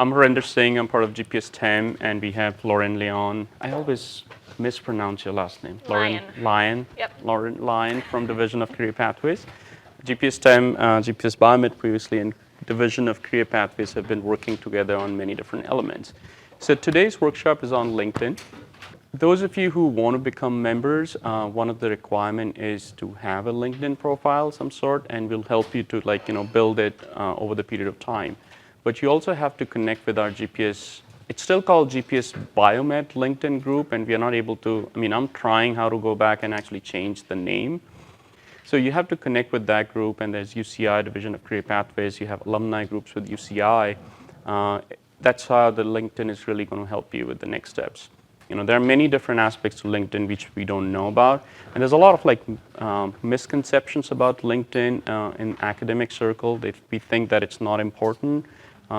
I'm Harinder Singh. I'm part of GPS TEM, and we have Lauren Leon. I always mispronounce your last name. Lion. Lion. Yep. Lauren Lion from Division of Career Pathways. GPS TEM, GPS Biomed previously, and Division of Career Pathways have been working together on many different elements. So today's workshop is on LinkedIn. Those of you who want to become members, one of the requirement is to have a LinkedIn profile of some sort, and we'll help you to build it over the period of time. But you also have to connect with our GPS. It's still called GPS Biomed LinkedIn group, and we are not able to. I'm trying how to go back and actually change the name. So you have to connect with that group, and there's UCI, Division of Career Pathways. You have alumni groups with UCI. That's how the LinkedIn is really going to help you with the next steps. There are many different aspects to LinkedIn which we don't know about, and there's a lot of misconceptions about LinkedIn in academic circle. We think that it's not important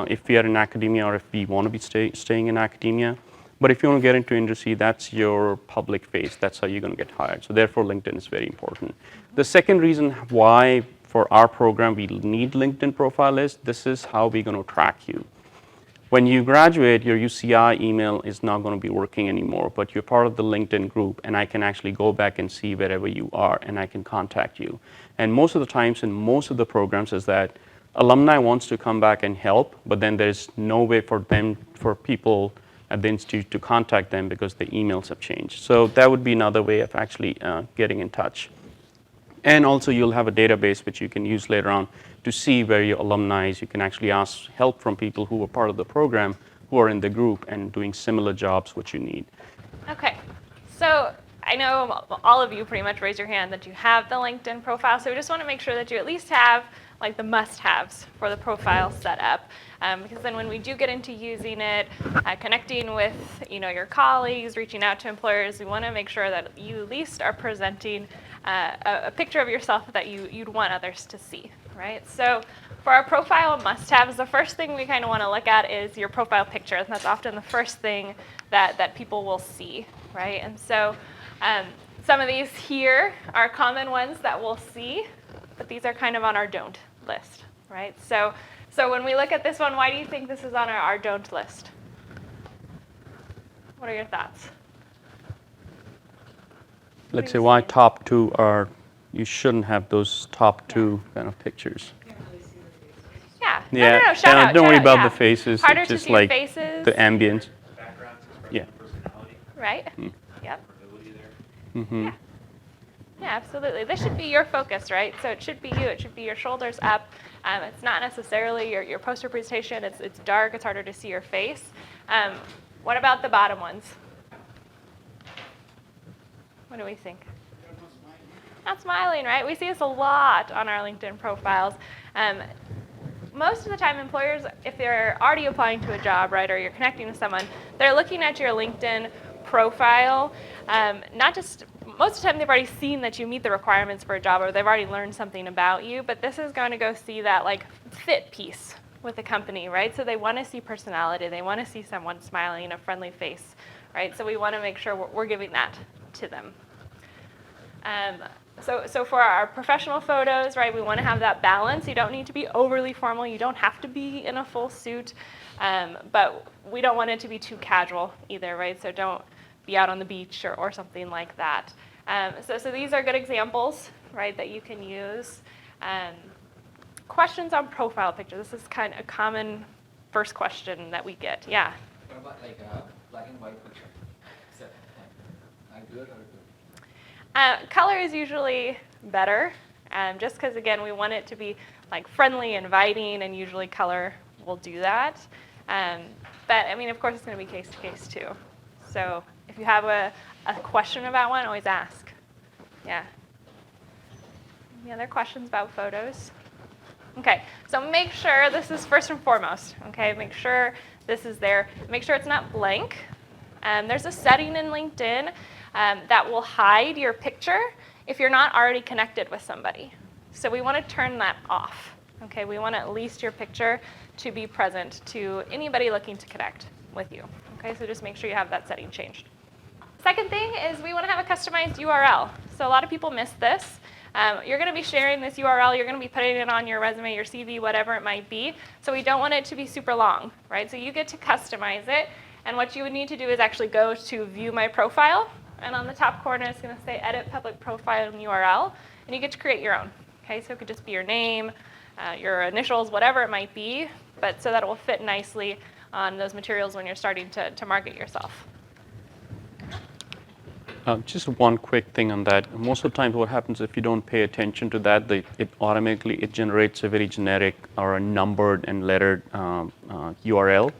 if we are in academia or if we want to be staying in academia. But if you want to get into industry, that's your public face. That's how you're going to get hired. So therefore, LinkedIn is very important. The second reason why for our program we need LinkedIn profile is this is how we're going to track you. When you graduate, your UCI email is not going to be working anymore, but you're part of the LinkedIn group, and I can actually go back and see wherever you are, and I can contact you. And most of the times in most of the programs is that alumni wants to come back and help, but then there's no way for people at the institute to contact them because the emails have changed. So that would be another way of actually getting in touch. And also you'll have a database which you can use later on to see where your alumni is. You can actually ask help from people who are part of the program, who are in the group and doing similar jobs what you need. Okay, so I know all of you pretty much raise your hand that you have the LinkedIn profile, so we just want to make sure that you at least have like the must-haves for the profile set up. Because then when we do get into using it, connecting with your colleagues, reaching out to employers, we want to make sure that you at least are presenting a picture of yourself that you'd want others to see, right? So for our profile must-haves, the first thing we kind of want to look at is your profile picture. And that's often the first thing that people will see, right? And so some of these here are common ones that we'll see, but these are kind of on our don't list, right? So when we look at this one, why do you think this is on our don't list? What are your thoughts? Let's say why top two are, you shouldn't have those top two kind of pictures. Yeah. Yeah. No, shout out. Don't worry shout out, about the faces. Harder it's just to see like faces. the ambience. Yeah. Personality. Right. Yep. There. Mm-hmm. Yeah. Yeah, absolutely. This should be your focus, right? So it should be you. It should be your shoulders up. It's not necessarily your poster presentation. It's dark. It's harder to see your face. What about the bottom ones? What do we think? Not smiling, right? We see this a lot on our LinkedIn profiles. Most of the time, employers, if they're already applying to a job, right, or you're connecting with someone, they're looking at your LinkedIn profile. Most of the time, they've already seen that you meet the requirements for a job, or they've already learned something about you. But this is going to go see that fit piece with the company, right? So they want to see personality. They want to see someone smiling, a friendly face, right? So we want to make sure we're giving that to them. So for our professional photos, right, we want to have that balance. You don't need to be overly formal. You don't have to be in a full suit, but we don't want it to be too casual either, right? So don't be out on the beach or something like that. So these are good examples, right, that you can use. Questions on profile pictures. This is kind of a common first question that we get. Yeah? What about like a black and white picture? Is that good or good? Color is usually better, just because, again, we want it to be friendly, inviting, and usually color will do that. But, of course, it's going to be case to case, too. So if you have a question about one, always ask. Yeah. Any other questions about photos? Okay, so make sure this is first and foremost, okay? Make sure this is there. Make sure it's not blank. There's a setting in LinkedIn that will hide your picture if you're not already connected with somebody. So we want to turn that off. Okay, we want at least your picture to be present to anybody looking to connect with you. Okay, so just make sure you have that setting changed. Second thing is we want to have a customized URL. So a lot of people miss this. You're going to be sharing this URL, you're going to be putting it on your resume, your CV, whatever it might be. So we don't want it to be super long, right? So you get to customize it. And what you would need to do is actually go to View My Profile. And on the top corner, it's going to say Edit Public Profile and URL. And you get to create your own. Okay, so it could just be your name, your initials, whatever it might be, but so that it will fit nicely on those materials when you're starting to market yourself. Just one quick thing on that. Most of the time what happens if you don't pay attention to that, it automatically generates a very generic or a numbered and lettered URL.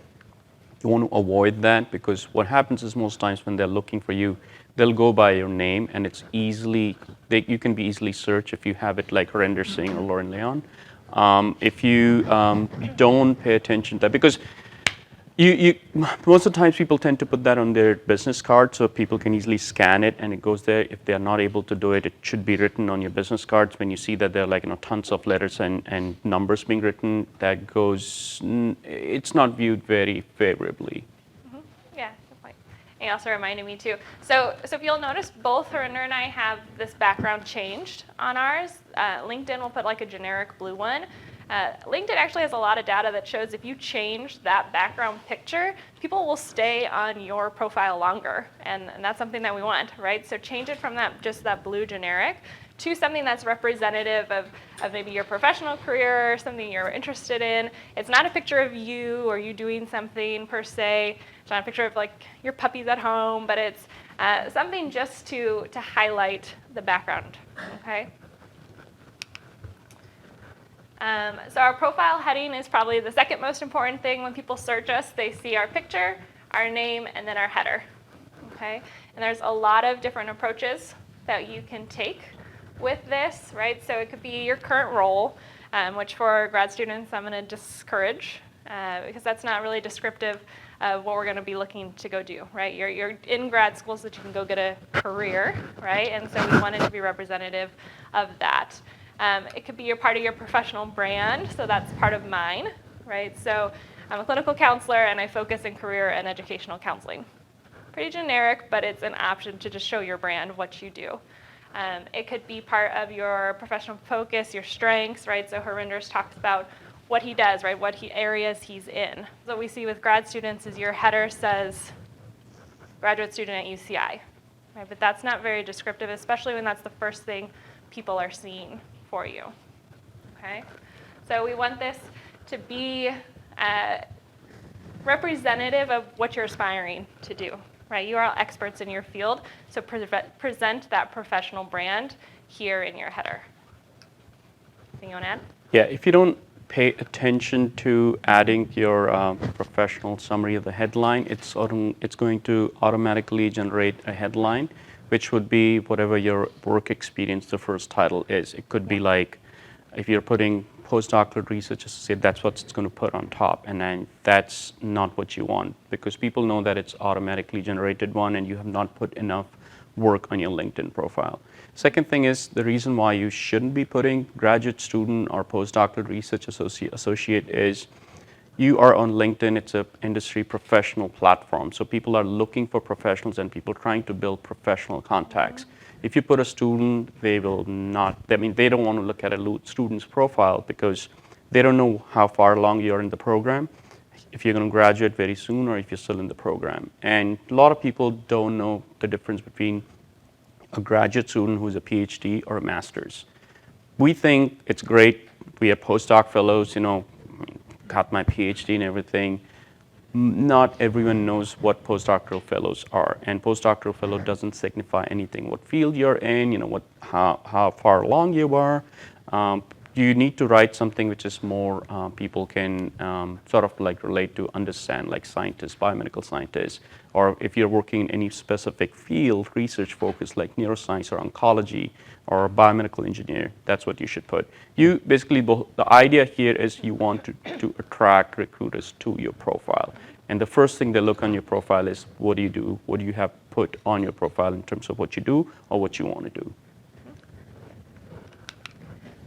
You want to avoid that because what happens is most times when they're looking for you, they'll go by your name and it's easily, you can be easily searched if you have it like Harinder Singh or Lauren Leon. If you don't pay attention to that, because most of the times people tend to put that on their business card so people can easily scan it and it goes there. If they're not able to do it, it should be written on your business cards. When you see that there are like tons of letters and numbers being written, that goes, it's not viewed very favorably. Yeah, good point. And you also reminded me too. So if you'll notice, both Harinder and I have this background changed on ours. LinkedIn will put like a generic blue one. LinkedIn actually has a lot of data that shows if you change that background picture, people will stay on your profile longer, and that's something that we want, right? So change it from just that blue generic to something that's representative of maybe your professional career or something you're interested in. It's not a picture of you or you doing something per se. It's not a picture of like your puppies at home, but it's something just to highlight the background, okay? So our profile heading is probably the second most important thing. When people search us, they see our picture, our name, and then our header. Okay? And there's a lot of different approaches that you can take with this, right? So it could be your current role, which for grad students I'm going to discourage because that's not really descriptive of what we're going to be looking to go do, right? You're in grad school so that you can go get a career, right? And so we want it to be representative of that. It could be a part of your professional brand, so that's part of mine, right? So I'm a clinical counselor and I focus in career and educational counseling. Pretty generic, but it's an option to just show your brand, what you do. It could be part of your professional focus, your strengths, right? So Harinder talks about what he does, right? What areas he's in. So what we see with grad students is your header says graduate student at UCI, right? But that's not very descriptive, especially when that's the first thing people are seeing for you, okay? So we want this to be representative of what you're aspiring to do, right? You are all experts in your field, so present that professional brand here in your header. Anything you want to add? Yeah, if you don't pay attention to adding your professional summary of the headline, it's going to automatically generate a headline, which would be whatever your work experience, the first title is. It could be like, if you're putting postdoctoral research associate, that's what it's going to put on top, and then that's not what you want, because people know that it's automatically generated one and you have not put enough work on your LinkedIn profile. Second thing is, the reason why you shouldn't be putting graduate student or postdoctoral research associate is, you are on LinkedIn, it's an industry professional platform. So people are looking for professionals and people trying to build professional contacts. If you put a student, they will not, I mean, they don't want to look at a student's profile because they don't know how far along you're in the program, if you're going to graduate very soon or if you're still in the program. And a lot of people don't know the difference between a graduate student who's a PhD or a master's. We think it's great. We have postdoc fellows, got my PhD and everything. Not everyone knows what postdoctoral fellows are, and postdoctoral fellow doesn't signify anything. What field you're in, how far along you are. You need to write something which is more people can sort of like relate to, understand, like scientists, biomedical scientists, or if you're working in any specific field, research focus like neuroscience or oncology or biomedical engineer, that's what you should put. You basically, the idea here is you want to attract recruiters to your profile. And the first thing they look on your profile is, what do you do? What do you have put on your profile in terms of what you do or what you want to do?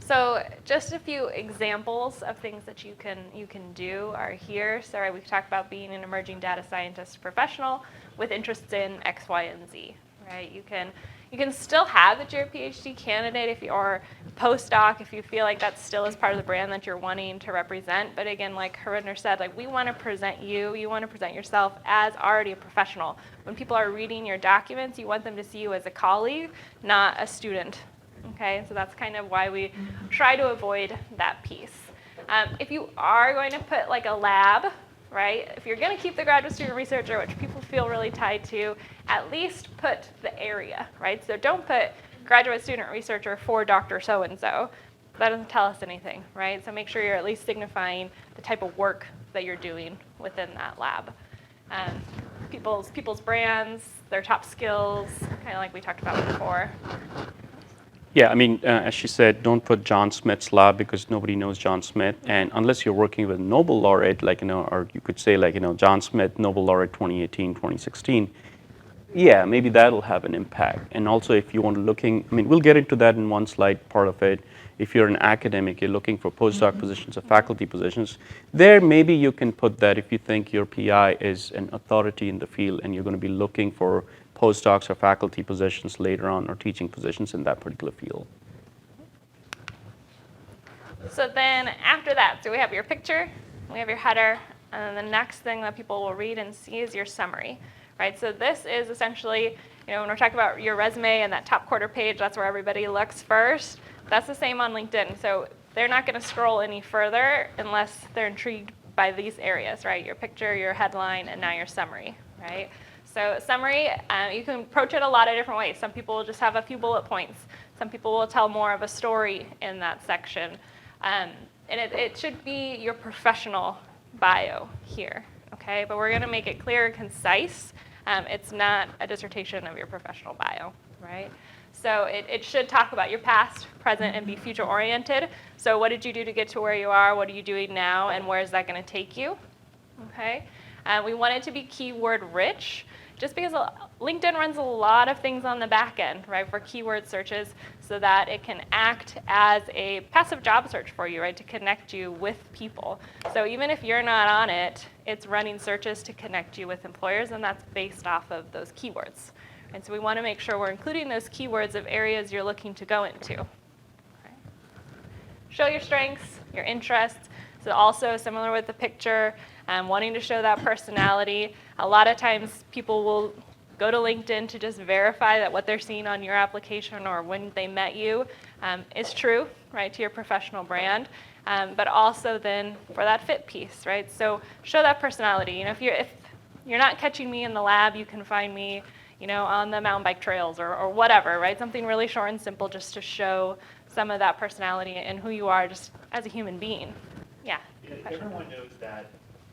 So just a few examples of things that you can do are here. So we've talked about being an emerging data scientist professional with interests in X, Y, and Z. right? You can still have that you're a PhD candidate if you're postdoc, if you feel like that still is part of the brand that you're wanting to represent. But again, like Harinder said, like we want to present you want to present yourself as already a professional. When people are reading your documents, you want them to see you as a colleague, not a student. Okay, so that's kind of why we try to avoid that piece. If you are going to put like a lab, right, if you're going to keep the graduate student researcher, which people feel really tied to, at least put the area, right? So don't put graduate student researcher for Dr. So-and-so. That doesn't tell us anything, right? So make sure you're at least signifying the type of work that you're doing within that lab. People's brands, their top skills, kind of like we talked about before. Yeah, I mean, as she said, don't put John Smith's lab because nobody knows John Smith. And unless you're working with a Nobel laureate, like, or you could say, like, John Smith, Nobel laureate 2018, 2016, yeah, maybe that'll have an impact. And also, if you want to I mean, we'll get into that in one slide, part of it. If you're an academic, you're looking for postdoc positions or faculty positions, there maybe you can put that if you think your PI is an authority in the field and you're going to be looking for postdocs or faculty positions later on or teaching positions in that particular field. So then after that, so we have your picture, we have your header, and then the next thing that people will read and see is your summary, right? So this is essentially, when we're talking about your resume and that top quarter page, that's where everybody looks first. That's the same on LinkedIn. So they're not going to scroll any further unless they're intrigued by these areas, right? Your picture, your headline, and now your summary, right? So summary, you can approach it a lot of different ways. Some people will just have a few bullet points. Some people will tell more of a story in that section. And it should be your professional bio here, okay? But we're going to make it clear and concise. It's not a dissertation of your professional bio, right? So it should talk about your past, present, and be future-oriented. So what did you do to get to where you are? What are you doing now? And where is that going to take you? Okay? We want it to be keyword-rich, just because LinkedIn runs a lot of things on the back end, right, for keyword searches so that it can act as a passive job search for you, right, to connect you with people. So even if you're not on it, it's running searches to connect you with employers, and that's based off of those keywords. And so we want to make sure we're including those keywords of areas you're looking to go into. Okay. Show your strengths, your interests. So also similar with the picture, wanting to show that personality. A lot of times people will go to LinkedIn to just verify that what they're seeing on your application or when they met you is true, right, to your professional brand. But also then for that fit piece, right? So show that personality. If you're not catching me in the lab, you can find me, on the mountain bike trails or whatever, right? Something really short and simple just to show some of that personality and who you are just as a human being. Yeah. Everyone knows that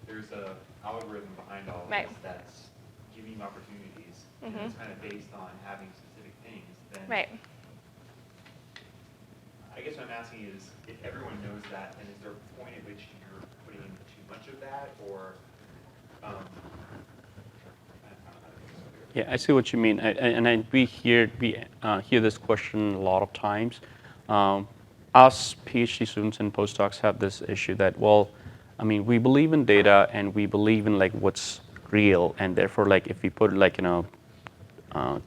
there's an algorithm behind all of Right. this that's giving you opportunities, and it's kind of based on having specific things. Then Right. I guess what I'm asking is, if everyone knows that, then is there a point at which you're putting in too much of that, or Yeah, I see what you mean, we hear this question a lot of times. Us PhD students and postdocs have this issue that, well, I mean, we believe in data and we believe in like what's real, and therefore, like if we put like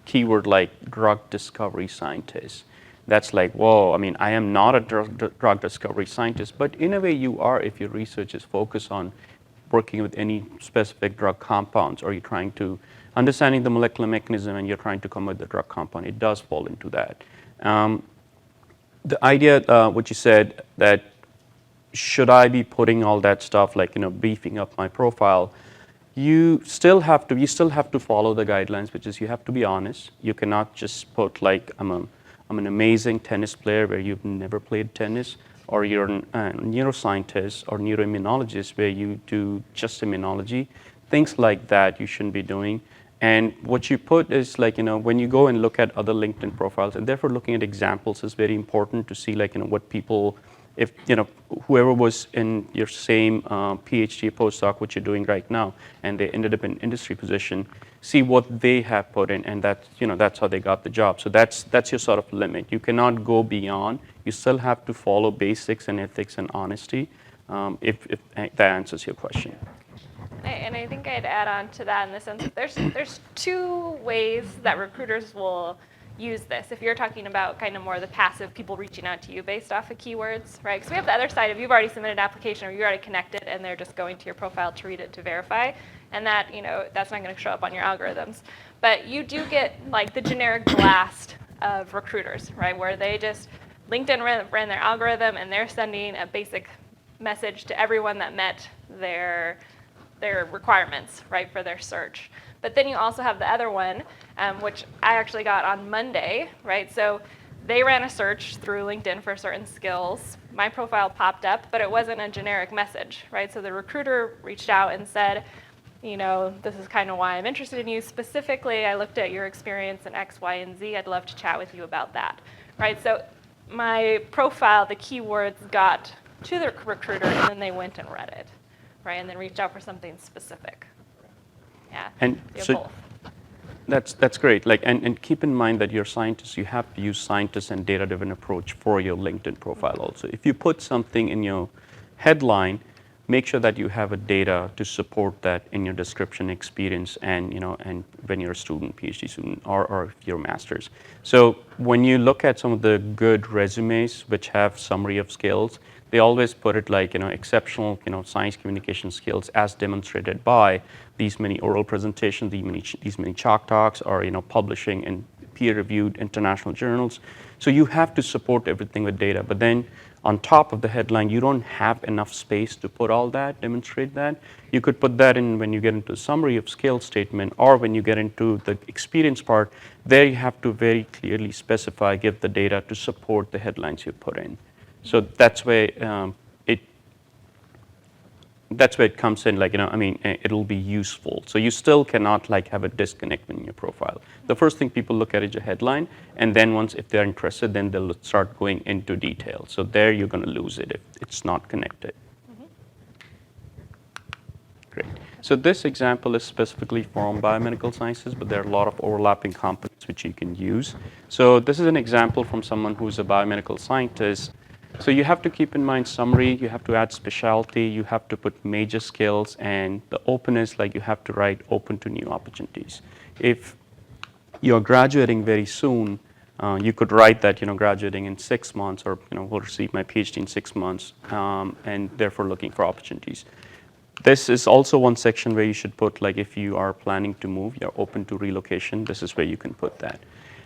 keyword like drug discovery scientist, that's like, whoa, I mean, I am not a drug discovery scientist, but in a way you are if your research is focused on working with any specific drug compounds, or you're trying to understanding the molecular mechanism and you're trying to come up with the drug compound. It does fall into that. The idea, what you said, that should I be putting all that stuff, like beefing up my profile? You still have to follow the guidelines, which is you have to be honest. You cannot just put like I'm an amazing tennis player where you've never played tennis, or you're a neuroscientist or neuroimmunologist where you do just immunology. Things like that you shouldn't be doing. And what you put is like, when you go and look at other LinkedIn profiles, and therefore looking at examples is very important to see like, what people, if, whoever was in your same PhD postdoc, what you're doing right now, and they ended up in industry position, see what they have put in, and that's how they got the job. So that's your sort of limit. You cannot go beyond. You still have to follow basics and ethics and honesty, if that answers your question. And I think I'd add on to that in the sense that there's two ways that recruiters will use this. If you're talking about kind of more the passive people reaching out to you based off of keywords, right? Because we have the other side of you've already submitted an application or you already connected and they're just going to your profile to read it to verify. And that, that's not going to show up on your algorithms. But you do get like the generic blast of recruiters, right? Where they just, LinkedIn ran their algorithm and they're sending a basic message to everyone that met their requirements, right, for their search. But then you also have the other one, which I actually got on Monday, right? So they ran a search through LinkedIn for certain skills. My profile popped up, but it wasn't a generic message, right? So the recruiter reached out and said, this is kind of why I'm interested in you. Specifically, I looked at your experience in X, Y, and Z. I'd love to chat with you about that, right? So my profile, the keywords got to the recruiter, and then they went and read it, right? And then reached out for something specific. Yeah, And you have so both. that's great. And keep in mind that you're scientists, you have to use scientist and data-driven approach for your LinkedIn profile also. If you put something in your headline, make sure that you have a data to support that in your description, experience, and and when you're a student, PhD student, or if you're a master's. So when you look at some of the good resumes which have summary of skills, they always put it like exceptional science communication skills as demonstrated by these many oral presentations, these many chalk talks, or publishing in peer-reviewed international journals. So you have to support everything with data, but then on top of the headline, you don't have enough space to put all that, demonstrate that. You could put that in when you get into the summary of skills statement, or when you get into the experience part. There you have to very clearly specify, give the data to support the headlines you put in. So that's where it comes in, it'll be useful. So you still cannot have a disconnect in your profile. The first thing people look at is your headline, and then if they're interested, then they'll start going into detail. So there you're going to lose it if it's not connected. Great. So this example is specifically from biomedical sciences, but there are a lot of overlapping components which you can use. So this is an example from someone who's a biomedical scientist. So you have to keep in mind summary, you have to add specialty, you have to put major skills, and the openness, you have to write open to new opportunities. If you're graduating very soon, you could write that graduating in 6 months, or will receive my PhD in 6 months, and therefore looking for opportunities. This is also one section where you should put if you are planning to move, you're open to relocation. This is where you can put that.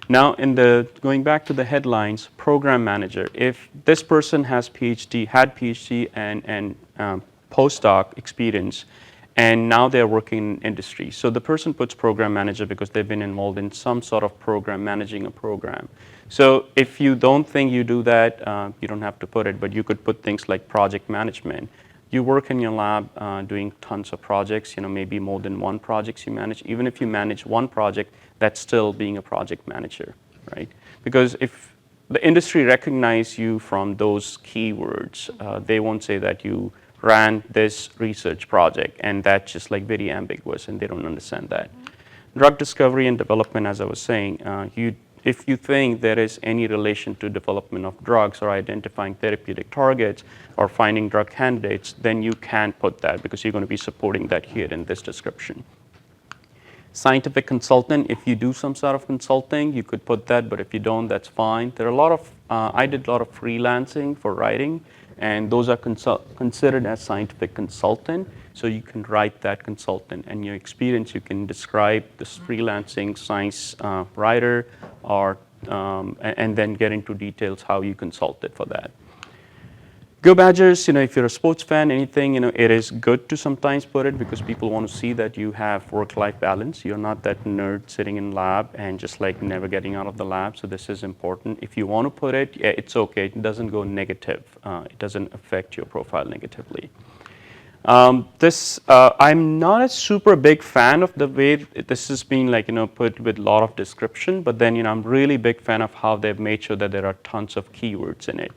Now, going back to the headlines, program manager. If this person had PhD and postdoc experience, and now they're working in industry. So the person puts program manager because they've been involved in some sort of program, managing a program. So if you don't think you do that, you don't have to put it, but you could put things like project management. You work in your lab doing tons of projects, maybe more than one project you manage. Even if you manage one project, that's still being a project manager, right? Because if the industry recognize you from those keywords, they won't say that you ran this research project, and that's just very ambiguous, and they don't understand that. Drug discovery and development, as I was saying, if you think there is any relation to development of drugs or identifying therapeutic targets or finding drug candidates, then you can put that because you're going to be supporting that here in this description. Scientific consultant, if you do some sort of consulting, you could put that, but if you don't, that's fine. There are a lot of, I did a lot of freelancing for writing, and those are considered as scientific consultant. So you can write that consultant, and your experience, you can describe this freelancing science writer, and then get into details how you consulted for that. Go Badgers, if you're a sports fan, anything, it is good to sometimes put it because people want to see that you have work-life balance. You're not that nerd sitting in lab and just never getting out of the lab. So this is important. If you want to put it, yeah, it's okay. It doesn't go negative. It doesn't affect your profile negatively. I'm not a super big fan of the way this is being put with a lot of description, but then I'm really big fan of how they've made sure that there are tons of keywords in it.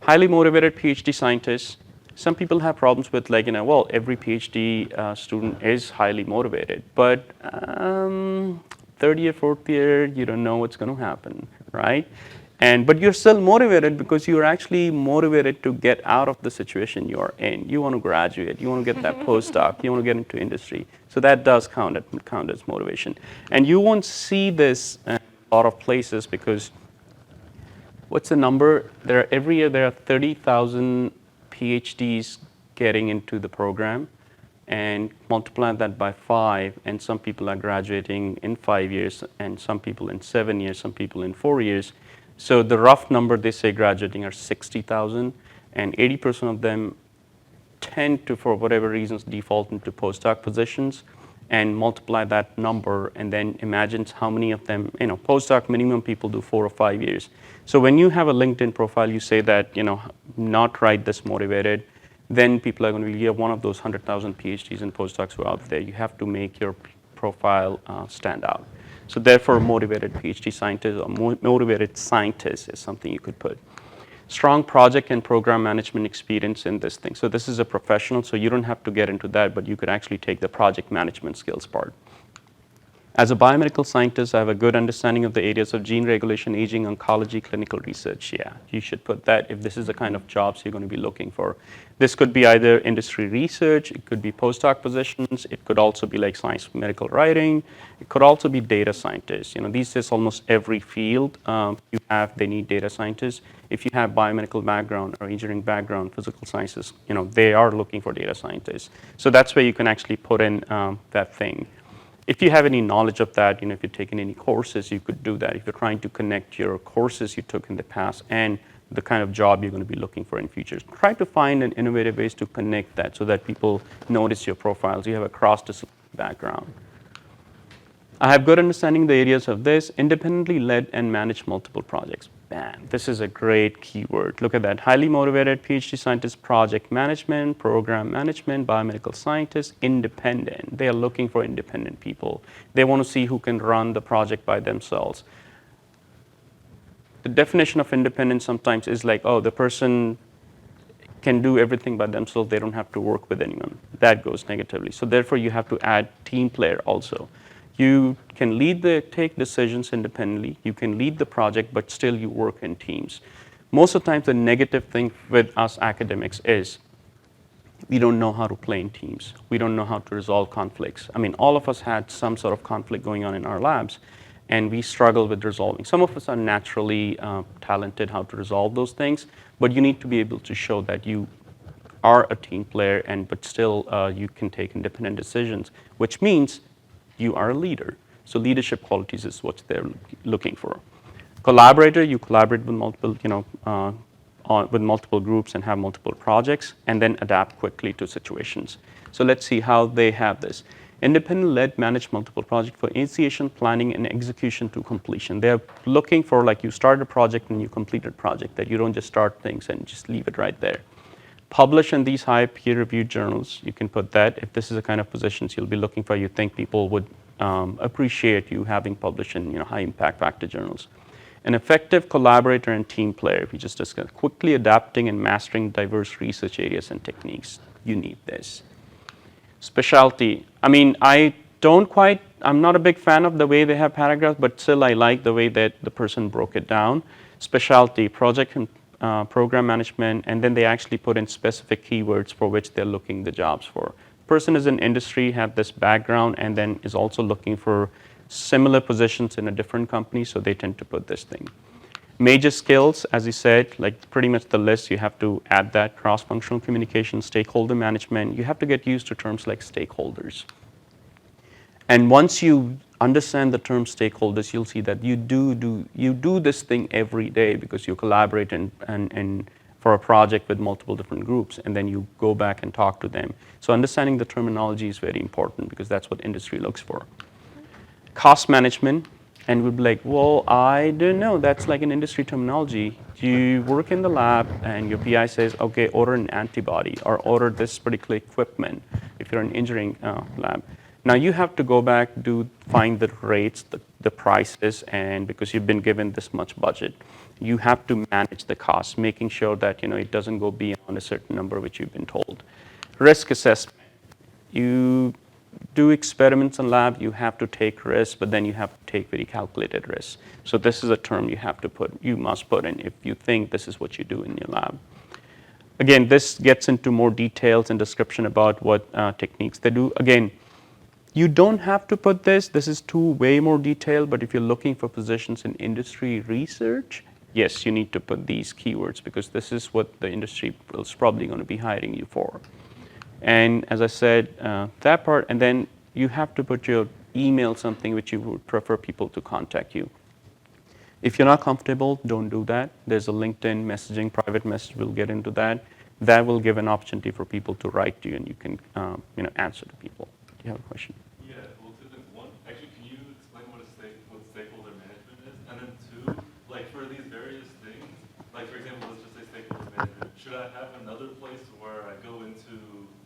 Highly motivated PhD scientists. Some people have problems with well, every PhD student is highly motivated, but third year, fourth year, you don't know what's going to happen, right? But you're still motivated because you're actually motivated to get out of the situation you're in. You want to graduate, you want to get that postdoc, you want to get into industry. So that does count as motivation. And you won't see this in a lot of places because what's the number? Every year there are 30,000 PhDs getting into the program, and multiply that by 5, and some people are graduating in 5 years, and some people in 7 years, some people in 4 years. So the rough number they say graduating are 60,000, and 80% of them tend to, for whatever reasons, default into postdoc positions, and multiply that number, and then imagine how many of them, postdoc minimum people do 4 or 5 years. So when you have a LinkedIn profile, you say that, not right this motivated, then people are going to be one of those 100,000 PhDs and postdocs who are out there. You have to make your profile stand out. So therefore, motivated PhD scientist or motivated scientist is something you could put. Strong project and program management experience in this thing. So this is a professional, so you don't have to get into that, but you could actually take the project management skills part. As a biomedical scientist, I have a good understanding of the areas of gene regulation, aging, oncology, clinical research. Yeah, you should put that if this is the kind of jobs you're going to be looking for. This could be either industry research, it could be postdoc positions, it could also be like science medical writing, it could also be data scientists. These days almost every field they need data scientists. If you have biomedical background or engineering background, physical sciences, they are looking for data scientists. So that's where you can actually put in that thing. If you have any knowledge of that, if you've taken any courses, you could do that. If you're trying to connect your courses you took in the past and the kind of job you're going to be looking for in future, try to find an innovative ways to connect that so that people notice your profiles. You have a cross-disciplinary background. I have good understanding of the areas of this, independently led and managed multiple projects. Bam, this is a great keyword. Look at that, highly motivated PhD scientist, project management, program management, biomedical scientist, independent. They are looking for independent people. They want to see who can run the project by themselves. The definition of independent sometimes is like, oh, the person can do everything by themselves, they don't have to work with anyone. That goes negatively. So therefore you have to add team player also. You can take decisions independently, you can lead the project, but still you work in teams. Most of the time the negative thing with us academics is we don't know how to play in teams. We don't know how to resolve conflicts. I mean, all of us had some sort of conflict going on in our labs, and we struggle with resolving. Some of us are naturally talented how to resolve those things, but you need to be able to show that you are a team player, but still you can take independent decisions, which means you are a leader. So leadership qualities is what they're looking for. Collaborator, you collaborate with multiple, with multiple groups and have multiple projects, and then adapt quickly to situations. So let's see how they have this. Independent led, manage multiple projects for initiation, planning, and execution to completion. They're looking for like you start a project and you complete a project, that you don't just start things and just leave it right there. Publish in these high peer-reviewed journals. You can put that. If this is the kind of positions you'll be looking for, you think people would appreciate you having published in high impact factor journals. An effective collaborator and team player. We just discussed quickly adapting and mastering diverse research areas and techniques. You need this. Specialty. I mean, I'm not a big fan of the way they have paragraphs, but still I like the way that the person broke it down. Specialty, project and program management, and then they actually put in specific keywords for which they're looking the jobs for. Person is in industry, have this background, and then is also looking for similar positions in a different company, so they tend to put this thing. Major skills, as you said, like pretty much the list, you have to add that cross-functional communication, stakeholder management. You have to get used to terms like stakeholders. And once you understand the term stakeholders, you'll see that you do this thing every day because you collaborate and for a project with multiple different groups, and then you go back and talk to them. So understanding the terminology is very important because that's what industry looks for. Cost management, and we'd be like, well, I don't know, that's like an industry terminology. You work in the lab and your PI says, okay, order an antibody or order this particular equipment if you're an engineering lab. Now you have to go back, find the rates, the prices, and because you've been given this much budget, you have to manage the costs, making sure that it doesn't go beyond a certain number which you've been told. Risk assessment. You do experiments in lab, you have to take risks, but then you have to take very calculated risks. So this is a term you must put in if you think this is what you do in your lab. Again, this gets into more details and description about what techniques they do. Again, you don't have to put this. This is way more detailed, but if you're looking for positions in industry research, yes, you need to put these keywords because this is what the industry is probably going to be hiring you for. And as I said, that part, and then you have to put your email, something which you would prefer people to contact you. If you're not comfortable, don't do that. There's a LinkedIn messaging, private message, we'll get into that. That will give an opportunity for people to write to you and you can answer to people. Do you have a question? Yeah, well, two things. One, actually, can you explain what stakeholder management is? And then two, like for these various things, like for example, let's just say stakeholder management. Should I have another place where I go into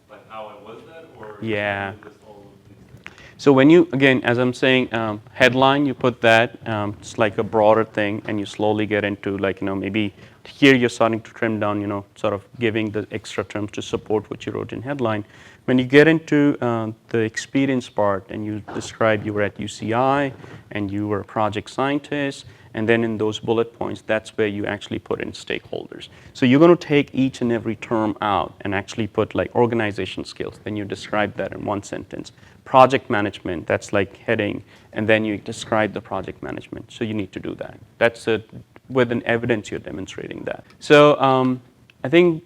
like how I was that, or Yeah. list all of these things? So when you, again, as I'm saying, headline, you put that, it's like a broader thing, and you slowly get into like, maybe here you're starting to trim down, sort of giving the extra terms to support what you wrote in headline. When you get into the experience part and you describe you were at UCI and you were a project scientist, and then in those bullet points, that's where you actually put in stakeholders. So you're going to take each and every term out and actually put like organization skills. Then you describe that in one sentence. Project management, that's like heading, and then you describe the project management. So you need to do that. That's with an evidence you're demonstrating that. So I think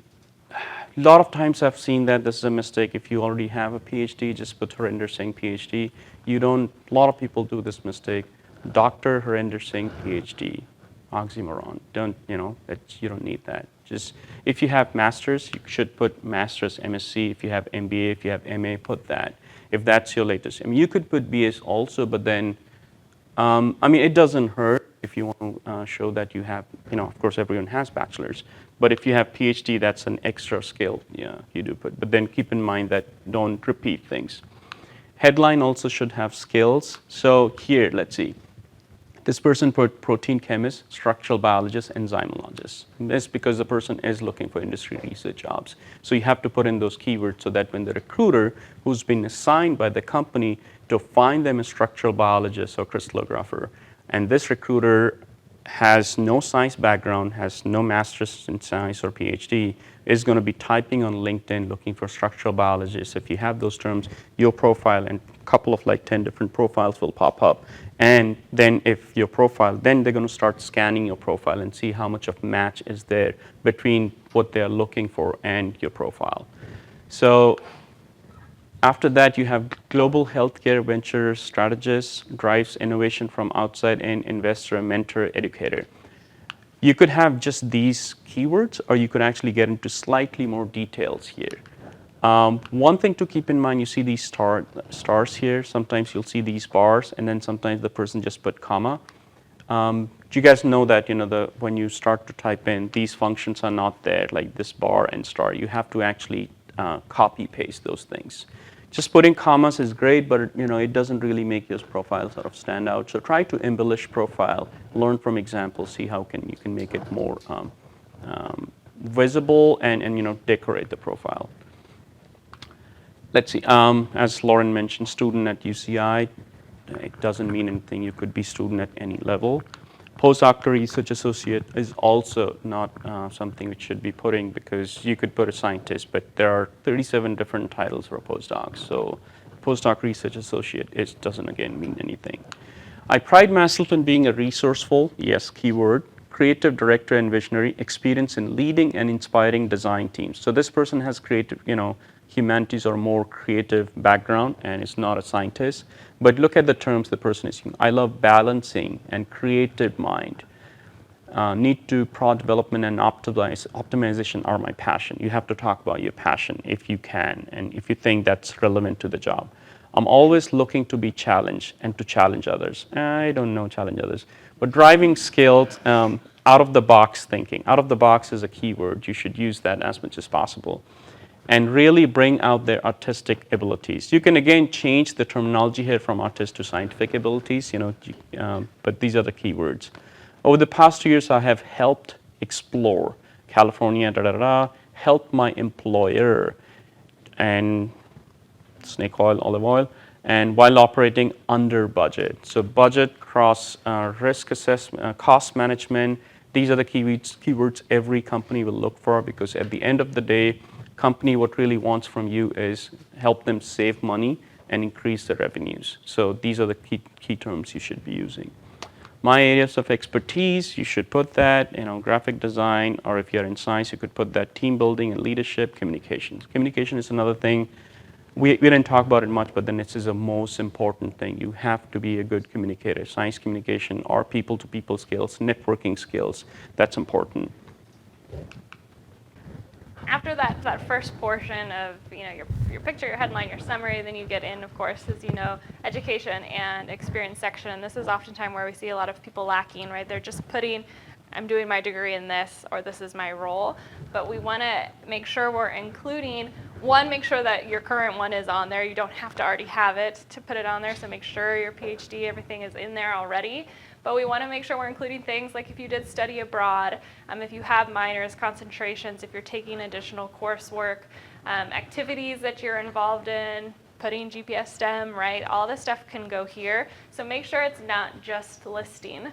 a lot of times I've seen that this is a mistake. If you already have a PhD, just put Harinder Singh PhD. A lot of people do this mistake. Dr. Harinder Singh PhD, oxymoron. You don't need that. Just if you have masters, you should put masters, MSc. If you have MBA, if you have MA, put that. If that's your latest. You could put BS also, but then, it doesn't hurt if you want to show that you have, of course, everyone has bachelor's. But if you have PhD, that's an extra skill. Yeah, you do put. But then keep in mind that don't repeat things. Headline also should have skills. So here, let's see. This person put protein chemist, structural biologist, enzymologist. This because the person is looking for industry research jobs. So you have to put in those keywords so that when the recruiter who's been assigned by the company to find them a structural biologist or crystallographer, and this recruiter has no science background, has no master's in science or PhD, is going to be typing on LinkedIn looking for structural biologists. If you have those terms, your profile and a couple of like 10 different profiles will pop up. And then if your profile, then they're going to start scanning your profile and see how much of match is there between what they're looking for and your profile. So after that, you have global healthcare venture strategist, drives innovation from outside in, investor, mentor, educator. You could have just these keywords, or you could actually get into slightly more details here. One thing to keep in mind, you see these stars here. Sometimes you'll see these bars, and then sometimes the person just put comma. Do you guys know that when you start to type in, these functions are not there, like this bar and star. You have to actually copy paste those things. Just putting commas is great, but it doesn't really make your profile sort of stand out. So try to embellish profile, learn from examples, see how you can make it more visible and decorate the profile. Let's see. As Lauren mentioned, student at UCI. It doesn't mean anything. You could be student at any level. Postdoctoral research associate is also not something which should be putting, because you could put a scientist, but there are 37 different titles for a postdoc. So postdoc research associate doesn't again mean anything. I pride myself in being a resourceful, yes, keyword, creative director and visionary, experience in leading and inspiring design teams. So this person has creative, humanities or more creative background and is not a scientist. But look at the terms the person is using. I love balancing and creative mind. Need to product development and optimization are my passion. You have to talk about your passion if you can and if you think that's relevant to the job. I'm always looking to be challenged and to challenge others. I don't know challenge others, but driving skills, out of the box thinking. Out of the box is a keyword. You should use that as much as possible. And really bring out their artistic abilities. You can again change the terminology here from artist to scientific abilities, but these are the keywords. Over the past 2 years, I have helped explore California, helped my employer, and snake oil, olive oil, and while operating under budget. So budget, cross risk assessment, cost management, these are the keywords every company will look for, because at the end of the day, company what really wants from you is help them save money and increase their revenues. So these are the key terms you should be using. My areas of expertise, you should put that, graphic design, or if you're in science, you could put that team building and leadership, communications. Communication is another thing. We didn't talk about it much, but then this is the most important thing. You have to be a good communicator. Science communication or people-to-people skills, networking skills, that's important. After that first portion of your picture, your headline, your summary, then you get in, of course, as you know, education and experience section. And this is oftentimes where we see a lot of people lacking, right? They're just putting, I'm doing my degree in this, or this is my role. But we want to make sure we're including, one, make sure that your current one is on there. You don't have to already have it to put it on there, so make sure your PhD, everything is in there already. But we want to make sure we're including things like if you did study abroad, if you have minors, concentrations, if you're taking additional coursework, activities that you're involved in, putting GPS STEM, right? All this stuff can go here. So make sure it's not just listing,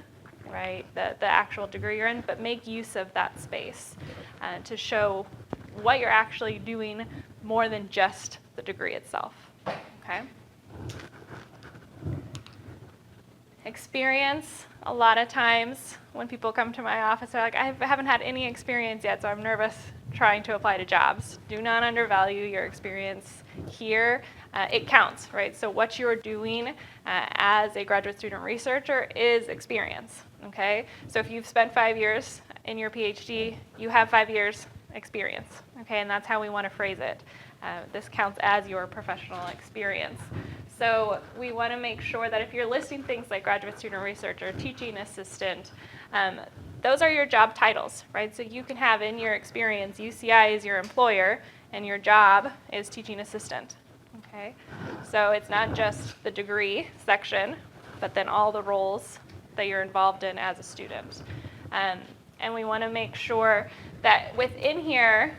right, the actual degree you're in, but make use of that space to show what you're actually doing more than just the degree itself, okay? Experience, a lot of times when people come to my office, they're like, I haven't had any experience yet, so I'm nervous trying to apply to jobs. Do not undervalue your experience here. It counts, right? So what you're doing as a graduate student researcher is experience, okay? So if you've spent 5 years in your PhD, you have 5 years experience, okay? And that's how we want to phrase it. This counts as your professional experience. So we want to make sure that if you're listing things like graduate student researcher, teaching assistant, those are your job titles, right? So you can have in your experience, UCI is your employer, and your job is teaching assistant, okay? So it's not just the degree section, but then all the roles that you're involved in as a student. And we want to make sure that within here,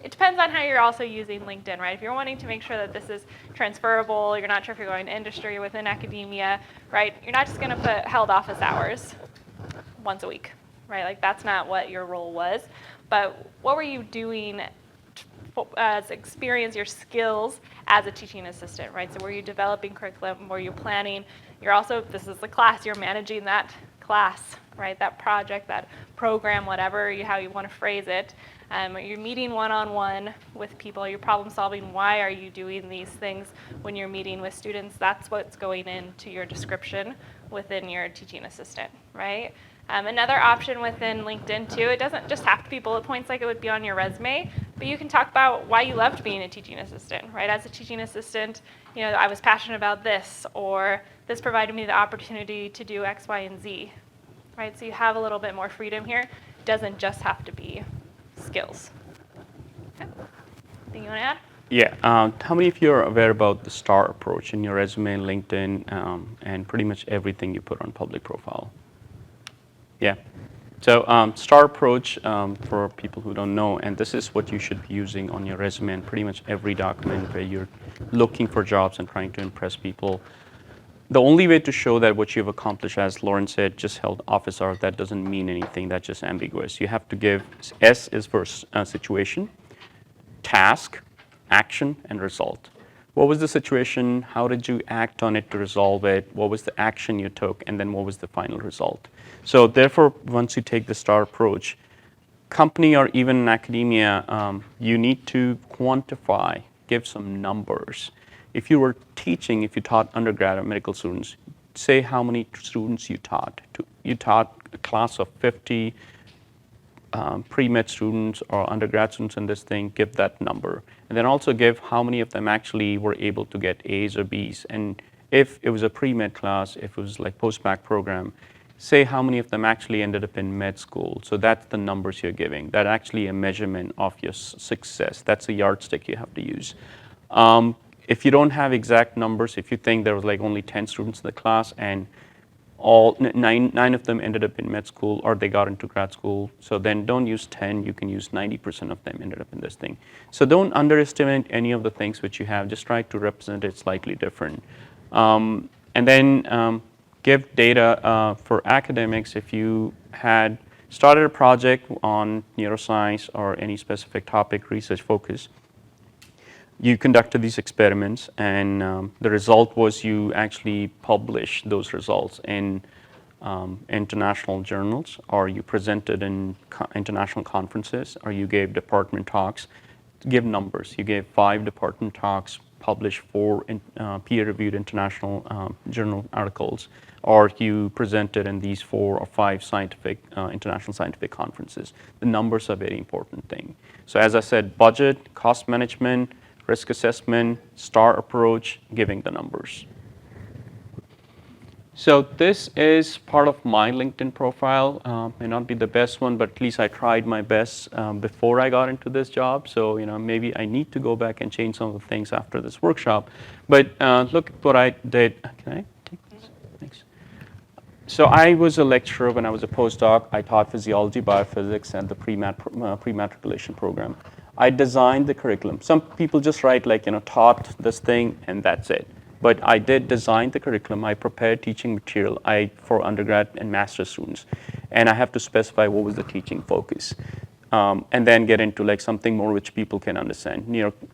it depends on how you're also using LinkedIn, right? If you're wanting to make sure that this is transferable, you're not sure if you're going to industry within academia, right? You're not just going to put held office hours once a week, right? Like that's not what your role was. But what were you doing as experience, your skills as a teaching assistant, right? So were you developing curriculum? Were you planning? You're also, this is the class, you're managing that class, right? That project, that program, whatever, how you want to phrase it. You're meeting one-on-one with people, you're problem solving, why are you doing these things when you're meeting with students? That's what's going into your description within your teaching assistant, right? Another option within LinkedIn too, it doesn't just have to be bullet points like it would be on your resume, but you can talk about why you loved being a teaching assistant, right? As a teaching assistant, I was passionate about this, or this provided me the opportunity to do X, Y, and Z, right? So you have a little bit more freedom here. It doesn't just have to be skills. Okay. Anything you want to add? Yeah. How many of you are aware about the STAR approach in your resume, LinkedIn, and pretty much everything you put on public profile? Yeah. So STAR approach, for people who don't know, and this is what you should be using on your resume and pretty much every document where you're looking for jobs and trying to impress people. The only way to show that what you've accomplished, as Lauren said, just held office hours, that doesn't mean anything. That's just ambiguous. You have to give, S is for situation, task, action, and result. What was the situation? How did you act on it to resolve it? What was the action you took? And then what was the final result? So therefore, once you take the STAR approach, company or even in academia, you need to quantify, give some numbers. If you were teaching, if you taught undergrad or medical students, say how many students you taught. You taught a class of 50 pre-med students or undergrad students in this thing, give that number. And then also give how many of them actually were able to get A's or B's. And if it was a pre-med class, if it was like post-bac program, say how many of them actually ended up in med school. So that's the numbers you're giving. That's actually a measurement of your success. That's a yardstick you have to use. If you don't have exact numbers, if you think there was like only 10 students in the class and all nine of them ended up in med school or they got into grad school, so then don't use 10, you can use 90% of them ended up in this thing. So don't underestimate any of the things which you have, just try to represent it slightly different. And then give data for academics if you had started a project on neuroscience or any specific topic, research focus. You conducted these experiments, and the result was you actually published those results in international journals, or you presented in international conferences, or you gave department talks. Give numbers. You gave 5 department talks, published 4 peer-reviewed international journal articles, or you presented in these 4 or 5 scientific international scientific conferences. The numbers are a very important thing. So as I said, budget, cost management, risk assessment, STAR approach, giving the numbers. So this is part of my LinkedIn profile. May not be the best one, but at least I tried my best before I got into this job. So maybe I need to go back and change some of the things after this workshop. But look at what I did. Can I take this? Thanks. So I was a lecturer when I was a postdoc. I taught physiology, biophysics, and the pre-matriculation program. I designed the curriculum. Some people just write like, taught this thing and that's it. But I did design the curriculum. I prepared teaching material for undergrad and master's students. And I have to specify what was the teaching focus. And then get into like something more which people can understand.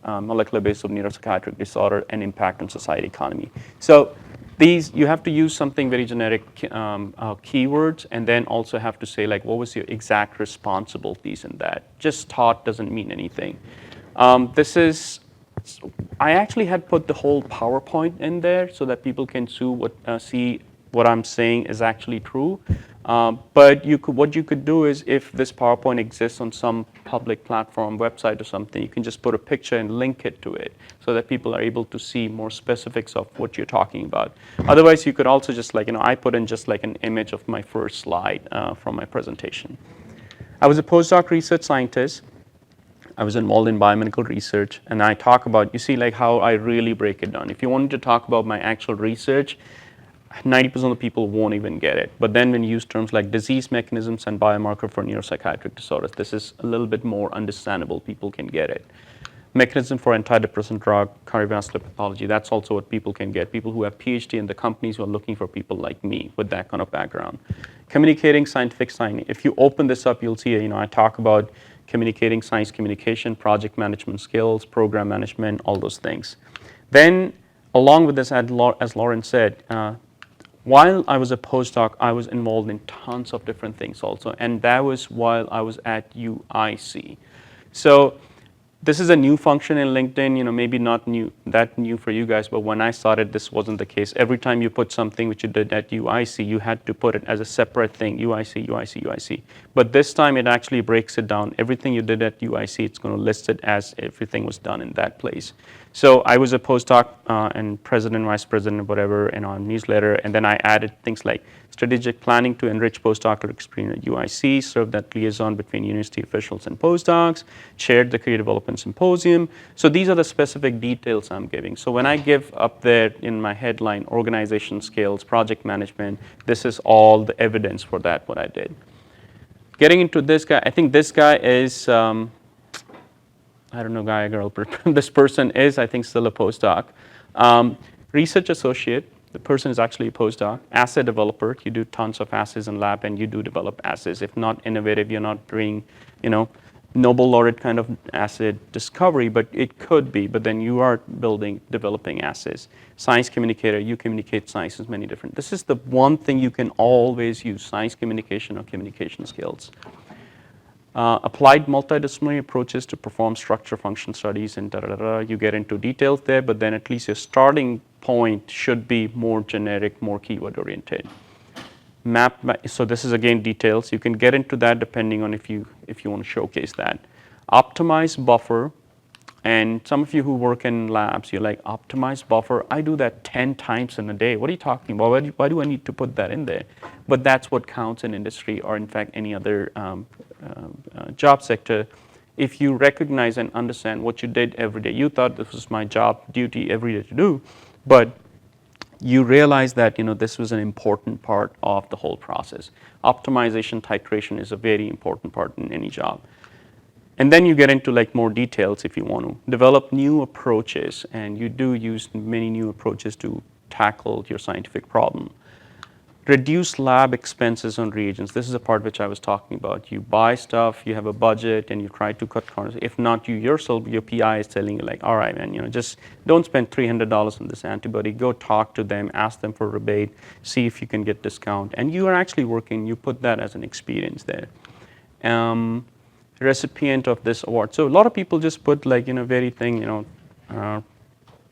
Molecular basis of neuropsychiatric disorder and impact on society economy. So these, you have to use something very generic keywords, and then also have to say like, what was your exact responsibilities in that? Just taught doesn't mean anything. I actually had put the whole PowerPoint in there so that people can see what I'm saying is actually true. But what you could do is, if this PowerPoint exists on some public platform, website or something, you can just put a picture and link it to it so that people are able to see more specifics of what you're talking about. Otherwise, you could also just I put in just like an image of my first slide from my presentation. I was a postdoc research scientist. I was involved in biomedical research, and I talk about, you see like how I really break it down. If you wanted to talk about my actual research, 90% of the people won't even get it. But then when you use terms like disease mechanisms and biomarker for neuropsychiatric disorders, this is a little bit more understandable. People can get it. Mechanism for antidepressant drug, cardiovascular pathology, that's also what people can get. People who have PhD in the companies who are looking for people like me with that kind of background. Communicating scientific science. If you open this up, you'll see, I talk about communicating science communication, project management skills, program management, all those things. Then, along with this, as Lauren said, while I was a postdoc, I was involved in tons of different things also, and that was while I was at UIC. So this is a new function in LinkedIn, maybe not that new for you guys, but when I started, this wasn't the case. Every time you put something which you did at UIC, you had to put it as a separate thing, UIC, UIC, UIC. But this time it actually breaks it down. Everything you did at UIC, it's going to list it as everything was done in that place. So I was a postdoc and president, vice president, whatever, in our newsletter, and then I added things like strategic planning to enrich postdoctoral experience at UIC, served that liaison between university officials and postdocs, chaired the career development symposium. So these are the specific details I'm giving. So when I give up there in my headline, organization skills, project management, this is all the evidence for that, what I did. Getting into this guy, I think this guy is, I don't know, guy or girl, but this person is, I think, still a postdoc. Research associate, the person is actually a postdoc. Assay developer, you do tons of assays in lab and you do develop assays. If not innovative, you're not doing, Nobel laureate kind of assay discovery, but it could be, but then you are developing assays. Science communicator, you communicate science in many different. This is the one thing you can always use, science communication or communication skills. Applied multidisciplinary approaches to perform structure function studies and you get into details there, but then at least your starting point should be more generic, more keyword oriented. So this is again details. You can get into that depending on if you want to showcase that. Optimize buffer, and some of you who work in labs, you're like, optimize buffer, I do that 10 times in a day. What are you talking about? Why do I need to put that in there? But that's what counts in industry or in fact any other job sector. If you recognize and understand what you did every day, you thought this was my job duty every day to do, but you realize that this was an important part of the whole process. Optimization, titration is a very important part in any job. And then you get into like more details if you want to. Develop new approaches, and you do use many new approaches to tackled your scientific problem. Reduce lab expenses on reagents. This is the part which I was talking about. You buy stuff, you have a budget, and you try to cut corners. If not you yourself, your PI is telling you like, all right, man, just don't spend $300 on this antibody. Go talk to them, ask them for a rebate, see if you can get discount. And you are actually working. You put that as an experience there. Recipient of this award. So a lot of people just put like very thing,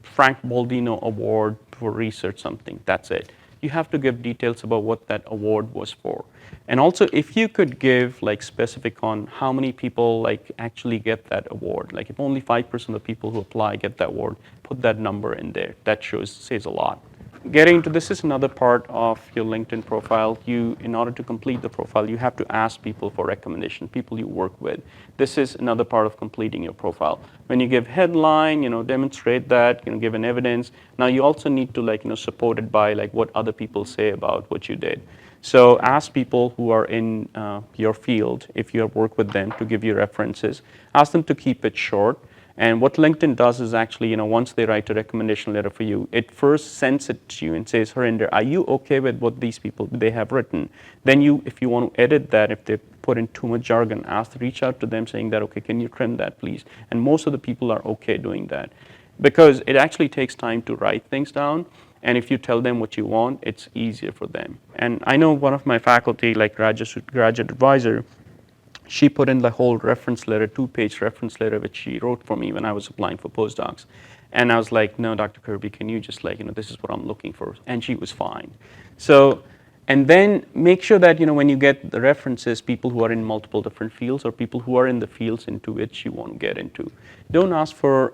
Frank Baldino Award for research something. That's it. You have to give details about what that award was for. And also if you could give like specific on how many people like actually get that award. Like if only 5% of the people who apply get that award, put that number in there. That says a lot. Getting to this is another part of your LinkedIn profile. In order to complete the profile, you have to ask people for recommendation, people you work with. This is another part of completing your profile. When you give headline, demonstrate that, give an evidence. Now you also need to support it by like what other people say about what you did. So ask people who are in your field, if you have worked with them, to give you references. Ask them to keep it short. And what LinkedIn does is actually, once they write a recommendation letter for you, it first sends it to you and says, Harinder, are you okay with what these people, they have written? Then if you want to edit that, if they put in too much jargon, reach out to them saying that, okay, can you trim that, please? And most of the people are okay doing that. Because it actually takes time to write things down. And if you tell them what you want, it's easier for them. And I know one of my faculty, like graduate advisor, she put in the whole reference letter, 2-page reference letter, which she wrote for me when I was applying for postdocs. And I was like, no, Dr. Kirby, can you just this is what I'm looking for. And she was fine. So, and then make sure that, when you get the references, people who are in multiple different fields or people who are in the fields into which you want to get into. Don't ask for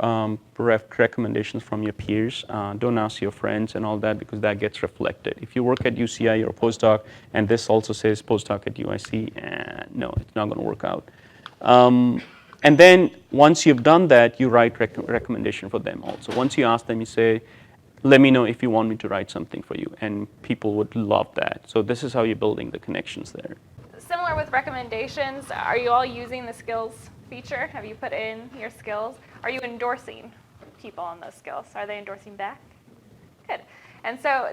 recommendations from your peers. Don't ask your friends and all that because that gets reflected. If you work at UCI, you're a postdoc, and this also says postdoc at UIC, no, it's not going to work out. And then once you've done that, you write recommendation for them also. Once you ask them, you say, let me know if you want me to write something for you. And people would love that. So this is how you're building the connections there. Similar with recommendations, are you all using the skills feature? Have you put in your skills? Are you endorsing people on those skills? Are they endorsing back? Good. And so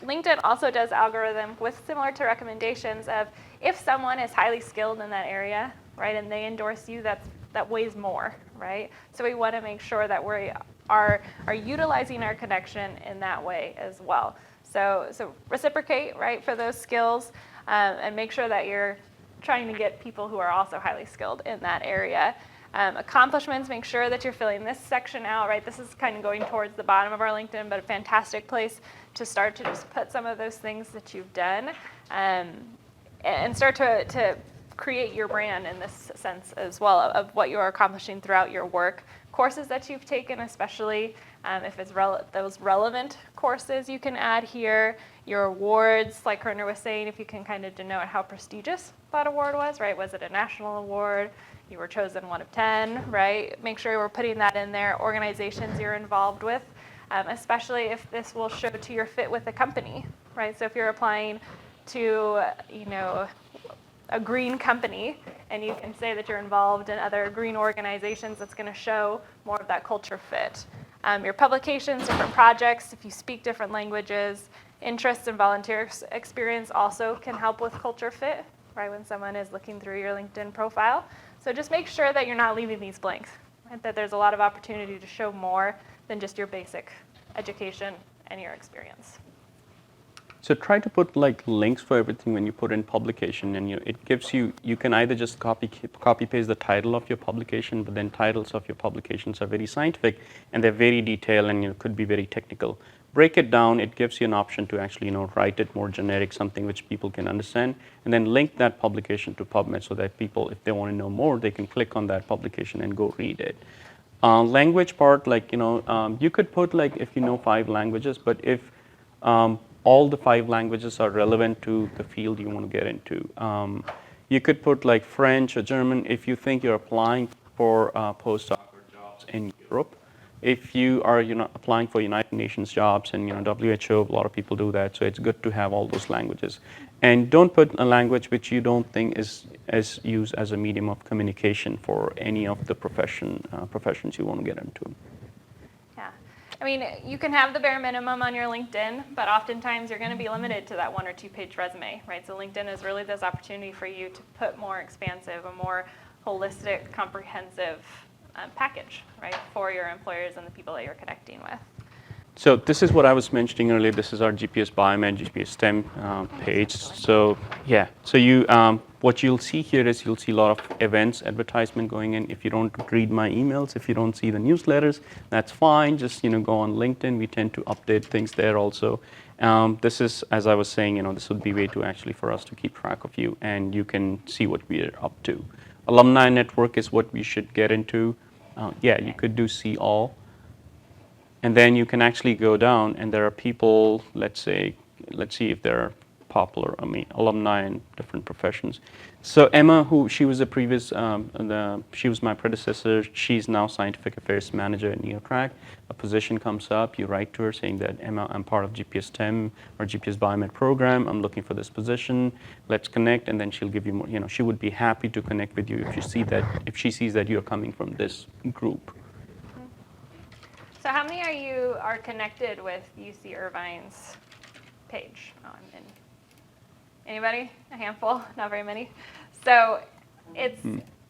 LinkedIn also does algorithm with similar to recommendations of if someone is highly skilled in that area, right, and they endorse you, that weighs more, right? So we want to make sure that we are utilizing our connection in that way as well. So reciprocate, right, for those skills, and make sure that you're trying to get people who are also highly skilled in that area. Accomplishments, make sure that you're filling this section out, right? This is kind of going towards the bottom of our LinkedIn, but a fantastic place to start to just put some of those things that you've done and start to create your brand in this sense as well of what you are accomplishing throughout your work. Courses that you've taken, especially if it's those relevant courses you can add here. Your awards, like Harinder was saying, if you can kind of denote how prestigious that award was, right? Was it a national award? You were chosen 1 of 10, right? Make sure we're putting that in there. Organizations you're involved with, especially if this will show to your fit with the company, right? So if you're applying to, a green company, and you can say that you're involved in other green organizations, that's going to show more of that culture fit. Your publications, different projects, if you speak different languages, interests and volunteer experience also can help with culture fit, right, when someone is looking through your LinkedIn profile. So just make sure that you're not leaving these blanks, right, that there's a lot of opportunity to show more than just your basic education and your experience. So try to put like links for everything when you put in publication, and it gives you can either just copy paste the title of your publication, but then titles of your publications are very scientific and they're very detailed and could be very technical. Break it down. It gives you an option to actually write it more generic, something which people can understand, and then link that publication to PubMed so that people, if they want to know more, they can click on that publication and go read it. Language part, you could put if 5 languages, but if all the 5 languages are relevant to the field you want to get into. You could put French or German if you think you're applying for postdoc or jobs in Europe. If you are applying for United Nations jobs and WHO, a lot of people do that, so it's good to have all those languages. And don't put a language which you don't think is used as a medium of communication for any of the professions you want to get into. Yeah. I mean, you can have the bare minimum on your LinkedIn, but oftentimes you're going to be limited to that 1 or 2 page resume, right? So LinkedIn is really this opportunity for you to put more expansive, a more holistic, comprehensive package, right, for your employers and the people that you're connecting with. So this is what I was mentioning earlier. This is our GPS Biomed, GPS STEM page. So yeah, so what you'll see here is you'll see a lot of events, advertisement going in. If you don't read my emails, if you don't see the newsletters, that's fine. Just go on LinkedIn. We tend to update things there also. This is, as I was saying, this would be a way to actually for us to keep track of you, and you can see what we are up to. Alumni network is what we should get into. Yeah, you could do see all. And then you can actually go down, and there are people, let's see if they're popular, alumni in different professions. So Emma, she was she was my predecessor. She's now Scientific Affairs Manager at NeoTrack. A position comes up, you write to her saying that, Emma, I'm part of GPS STEM or GPS Biomed program. I'm looking for this position. Let's connect, and then she'll give you more. She would be happy to connect with you if she sees that you're coming from this group. So how many are you connected with UC Irvine's page? Anybody? A handful? Not very many. So it's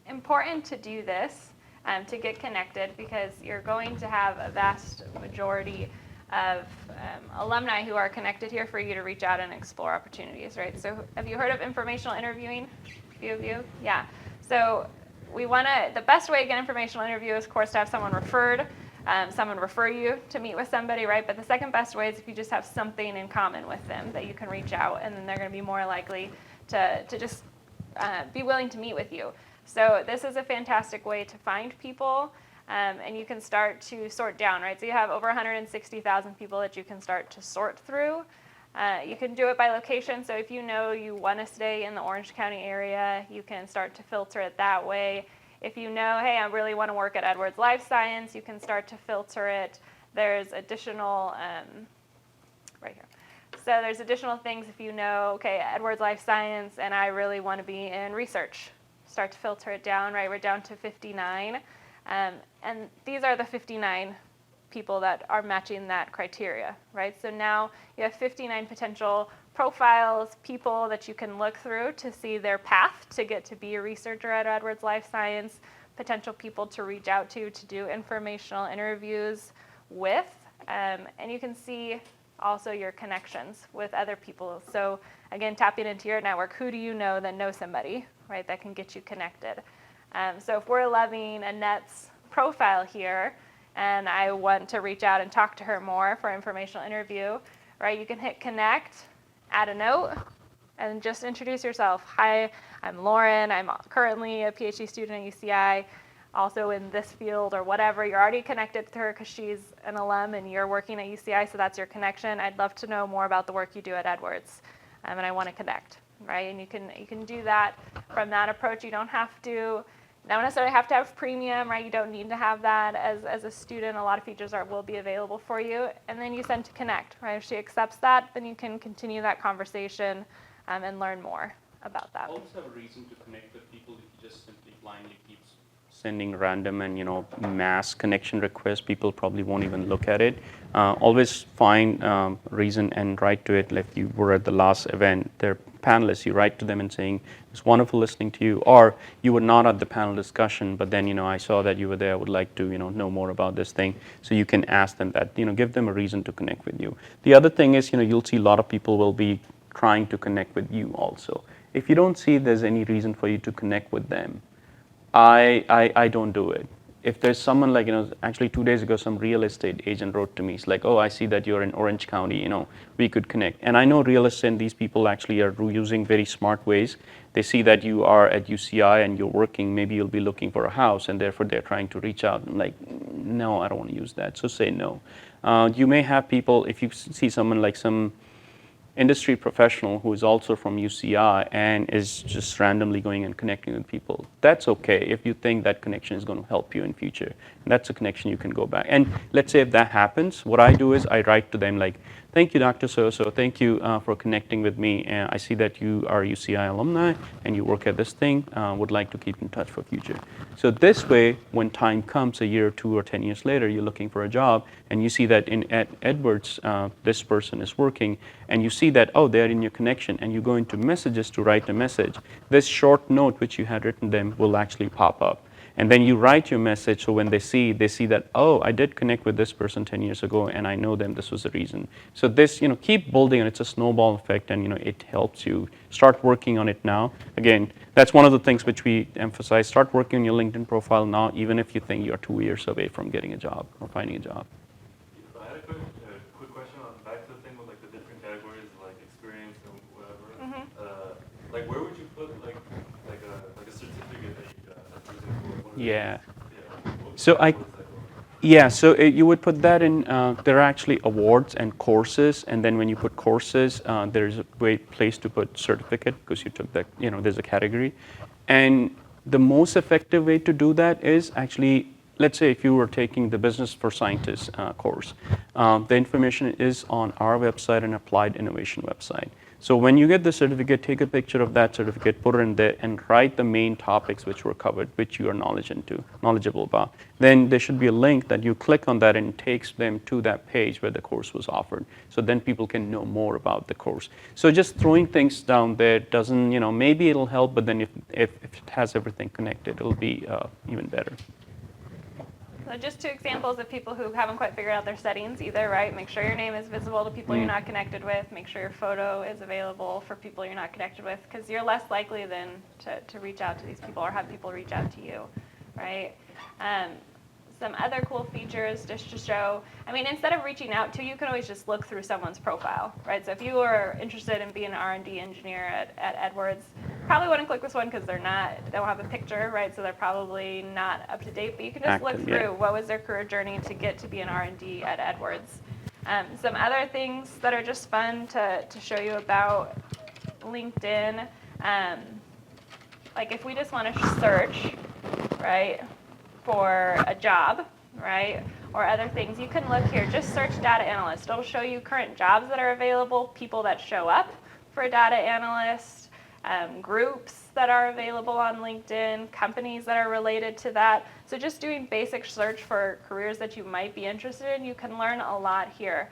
important to do this, to get connected, because you're going to have a vast majority of alumni who are connected here for you to reach out and explore opportunities, right? So have you heard of informational interviewing? A few of you? Yeah. So the best way to get informational interview is, of course, to have someone refer you to meet with somebody, right? But the second best way is if you just have something in common with them that you can reach out, and then they're going to be more likely to just be willing to meet with you. So this is a fantastic way to find people, and you can start to sort down, right? So you have over 160,000 people that you can start to sort through. You can do it by location. So if you know you want to stay in the Orange County area, you can start to filter it that way. If you know, hey, I really want to work at Edwards Life Science, you can start to filter it. There's additional, right here. So there's additional things if you know, okay, Edwards Life Science, and I really want to be in research. Start to filter it down, right? We're down to 59. And these are the 59 people that are matching that criteria, right? So now you have 59 potential profiles, people that you can look through to see their path to get to be a researcher at Edwards Life Science, potential people to reach out to do informational interviews with, and you can see also your connections with other people. So again, tapping into your network, who do you know that knows somebody, right, that can get you connected? So if we're loving Annette's profile here, and I want to reach out and talk to her more for informational interview, right, you can hit connect, add a note, and just introduce yourself. Hi, I'm Lauren. I'm currently a PhD student at UCI, also in this field or whatever. You're already connected to her because she's an alum and you're working at UCI, so that's your connection. I'd love to know more about the work you do at Edwards, and I want to connect, right? And you can do that from that approach. You don't necessarily have to have premium, right? You don't need to have that as a student. A lot of features will be available for you. And then you send to connect, right? If she accepts that, then you can continue that conversation and learn more about that. Also have a reason to connect with people if you just simply blindly keep sending random and mass connection requests. People probably won't even look at it. Always find reason and write to it. Like you were at the last event, they're panelists, you write to them and saying, it's wonderful listening to you, or you were not at the panel discussion, but then I saw that you were there, I would like to know more about this thing. So you can ask them that, give them a reason to connect with you. The other thing is, you'll see a lot of people will be trying to connect with you also. If you don't see there's any reason for you to connect with them, I don't do it. If there's someone like, actually 2 days ago, some real estate agent wrote to me. It's like, oh, I see that you're in Orange County, we could connect. And I know real estate, these people actually are using very smart ways. They see that you are at UCI and you're working, maybe you'll be looking for a house, and therefore they're trying to reach out. I'm like, no, I don't want to use that. So say no. You may have people, if you see someone like some industry professional who is also from UCI and is just randomly going and connecting with people, that's okay if you think that connection is going to help you in future. And that's a connection you can go back. And let's say if that happens, what I do is I write to them like, thank you, Dr. So-so. Thank you for connecting with me. I see that you are UCI alumni and you work at this thing. Would like to keep in touch for future. So this way, when time comes, a year or 2 or 10 years later, you're looking for a job and you see that at Edwards, this person is working, and you see that, oh, they're in your connection, and you go into messages to write a message. This short note which you had written them will actually pop up. And then you write your message, so when they see that, oh, I did connect with this person 10 years ago, and I know them, this was the reason. So this, keep building, and it's a snowball effect, and, it helps you start working on it now. Again, that's one of the things which we emphasize. Start working on your LinkedIn profile now, even if you think you're 2 years away from getting a job or finding a job. I had a quick question on back to the thing with like the different categories, like experience and whatever. Like where would you put like a certificate that you got? Yeah. What So was that called? you would put that in. There are actually awards and courses, and then when you put courses, there's a great place to put certificate because you took that. There's a category, and the most effective way to do that is actually, let's say if you were taking the Business for Scientists course, the information is on our website and Applied Innovation website. So when you get the certificate, take a picture of that certificate, put it in there, and write the main topics which were covered, which you are knowledgeable about. Then there should be a link that you click on that and it takes them to that page where the course was offered. So then people can know more about the course. So just throwing things down there doesn't, maybe it'll help, but then if it has everything connected, it'll be even better. So just 2 examples of people who haven't quite figured out their settings either, right? Make sure your name is visible to people you're not connected with. Make sure your photo is available for people you're not connected with, because you're less likely then to reach out to these people or have people reach out to you, right? Some other cool features just to show, instead of reaching out to you, can always just look through someone's profile, right? So if you are interested in being an R&D engineer at Edwards, probably wouldn't click this one because they don't have a picture, right? So they're probably not up to date, but you can just look through what was their career journey to get to be an R&D at Edwards. Some other things that are just fun to show you about LinkedIn, like if we just want to search, right, for a job, right, or other things, you can look here, just search data analyst. It'll show you current jobs that are available, people that show up for a data analyst, groups that are available on LinkedIn, companies that are related to that. So just doing basic search for careers that you might be interested in, you can learn a lot here.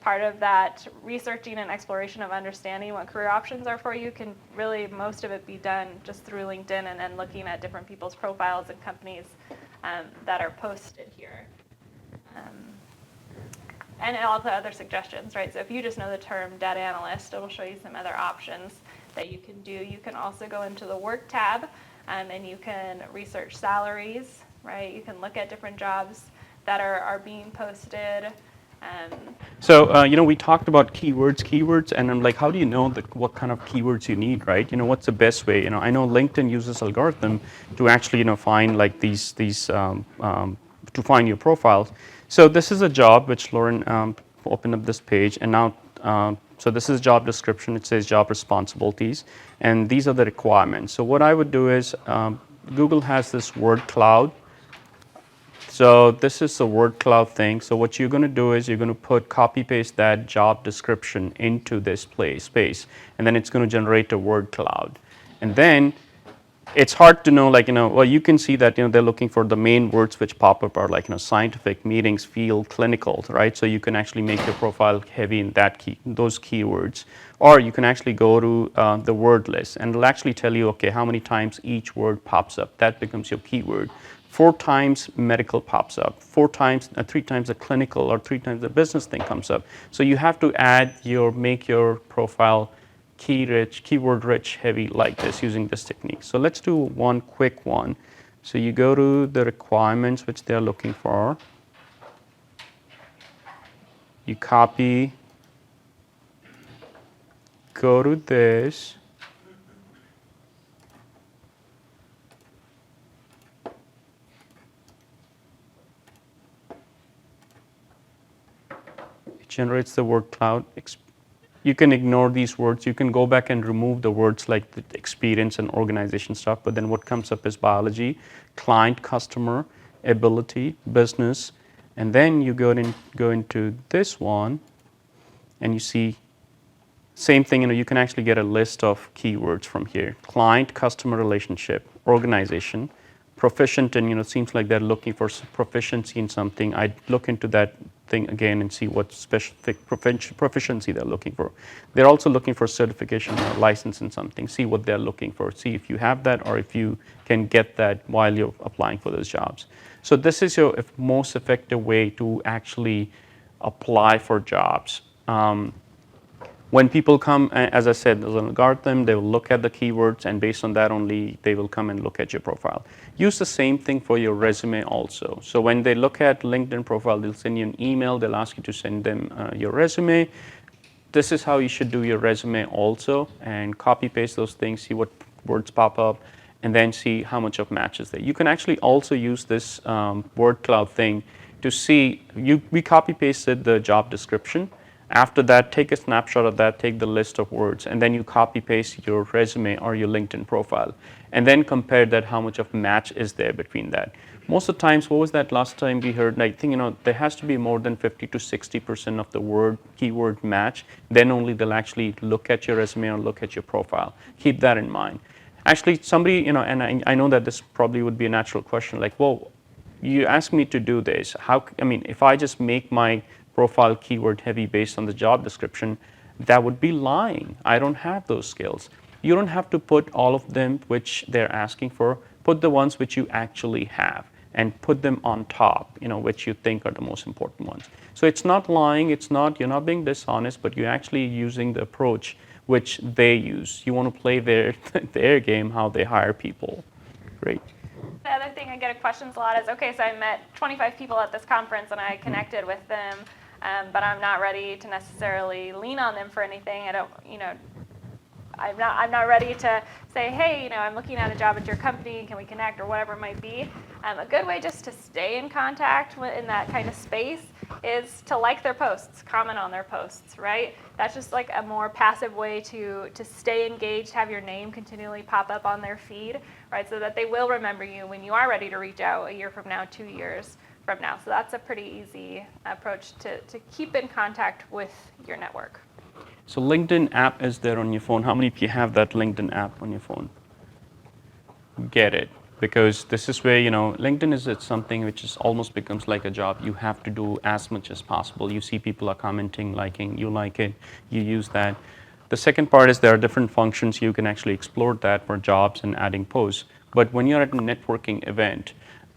Part of that researching and exploration of understanding what career options are for you can really, most of it be done just through LinkedIn and then looking at different people's profiles and companies that are posted here. And all the other suggestions, right? So if you just know the term data analyst, it'll show you some other options that you can do. You can also go into the work tab and you can research salaries, right? You can look at different jobs that are being posted. So, we talked about keywords, and I'm like, how do you know what kind of keywords you need, right? What's the best way? I know LinkedIn uses algorithm to actually, find like these to find your profiles. So this is a job which Lauren opened up this page, and now, so this is job description. It says job responsibilities, and these are the requirements. So what I would do is, Google has this word cloud. So this is the word cloud thing. So what you're going to do is you're going to copy paste that job description into this space, and then it's going to generate a word cloud. And then it's hard to know, well, you can see that, they're looking for the main words which pop up are like, scientific, meetings, field, clinical, right? So you can actually make your profile heavy in those keywords. Or you can actually go to the word list, and it'll actually tell you, okay, how many times each word pops up. That becomes your keyword. 4 times medical pops up, 3 times the clinical, or 3 times the business thing comes up. So you have to make your profile keyword rich, heavy like this using this technique. So let's do one quick one. So you go to the requirements which they're looking for. You copy, go to this. Generates the word cloud. You can ignore these words. You can go back and remove the words like the experience and organization stuff, but then what comes up is biology, client, customer, ability, business, and then you go into this one, and you see same thing, you can actually get a list of keywords from here. Client, customer relationship, organization, proficient, and it seems like they're looking for proficiency in something. I'd look into that thing again and see what specific proficiency they're looking for. They're also looking for certification or license in something. See what they're looking for. See if you have that or if you can get that while you're applying for those jobs. So this is your most effective way to actually apply for jobs. When people come, as I said, there's an algorithm, they will look at the keywords, and based on that only, they will come and look at your profile. Use the same thing for your resume also. So when they look at LinkedIn profile, they'll send you an email, they'll ask you to send them your resume. This is how you should do your resume also, and copy paste those things, see what words pop up, and then see how much of matches there. You can actually also use this word cloud thing to see, we copy pasted the job description. After that, take a snapshot of that, take the list of words, and then you copy paste your resume or your LinkedIn profile, and then compare that how much of match is there between that. Most of the times, what was that last time we heard? I think there has to be more than 50 to 60% of the keyword match. Then only they'll actually look at your resume or look at your profile. Keep that in mind. Actually, somebody, and I know that this probably would be a natural question, like, well, you asked me to do this. If I just make my profile keyword heavy based on the job description, that would be lying. I don't have those skills. You don't have to put all of them which they're asking for. Put the ones which you actually have and put them on top, which you think are the most important ones. So it's not lying, you're not being dishonest, but you're actually using the approach which they use. You want to play their game, how they hire people. Great. The other thing I get questions a lot is, okay, so I met 25 people at this conference and I connected with them, but I'm not ready to necessarily lean on them for anything. I'm not ready to say, hey, I'm looking at a job at your company, can we connect, or whatever it might be. A good way just to stay in contact in that kind of space is to like their posts, comment on their posts, right? That's just like a more passive way to stay engaged, have your name continually pop up on their feed, right? So that they will remember you when you are ready to reach out a year from now, 2 years from now. So that's a pretty easy approach to keep in contact with your network. So LinkedIn app is there on your phone. How many of you have that LinkedIn app on your phone? Get it. Because this is where, LinkedIn is something which is almost becomes like a job. You have to do as much as possible. You see people are commenting, liking, you like it, you use that. The second part is there are different functions. You can actually explore that for jobs and adding posts. But when you're at a networking event,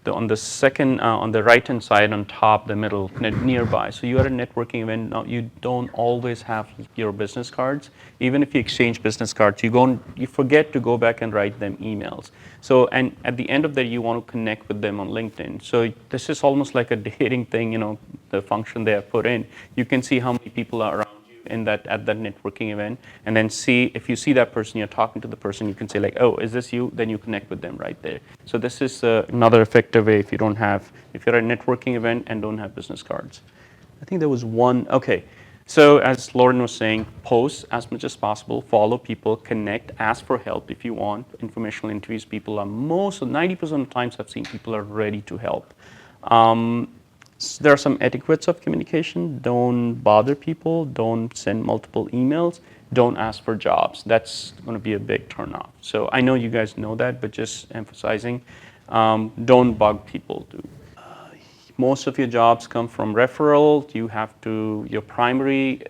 on the right-hand side, on top, the middle, nearby. So you're at a networking event. Now you don't always have your business cards. Even if you exchange business cards, you forget to go back and write them emails. So, and at the end of that, you want to connect with them on LinkedIn. So this is almost like a dating thing. The function they have put in. You can see how many people are around at that networking event, and then see if you see that person, you're talking to the person, you can say like, oh, is this you? Then you connect with them right there. So this is another effective way if you're at a networking event and don't have business cards. I think there was one. Okay, so as Lauren was saying, post as much as possible, follow people, connect, ask for help if you want. Informational interviews, 90% of the times I've seen people are ready to help. There are some etiquettes of communication. Don't bother people. Don't send multiple emails. Don't ask for jobs. That's going to be a big turnoff. So I know you guys know that, but just emphasizing, don't bug people. Most of your jobs come from referral. Your primary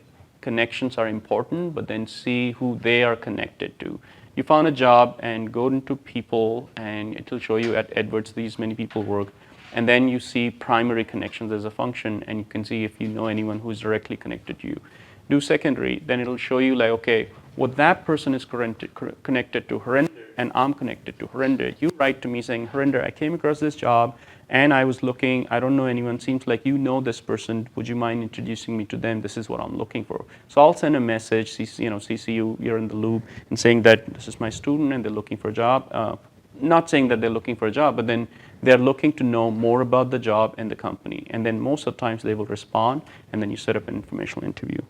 connections are important, but then see who they are connected to. You found a job and go into people, and it will show you at Edwards these many people work. And then you see primary connections as a function, and you can see if you know anyone who's directly connected to you. Do secondary, then it'll show you like, okay, what that person is connected to Harinder, and I'm connected to Harinder. You write to me saying, Harinder, I came across this job, and I was looking, I don't know anyone, seems like you know this person, would you mind introducing me to them? This is what I'm looking for. So I'll send a message, CC you, you're in the loop, and saying that this is my student, and they're looking for a job. Not saying that they're looking for a job, but then they're looking to know more about the job and the company. And then most of the times they will respond, and then you set up an informational interview.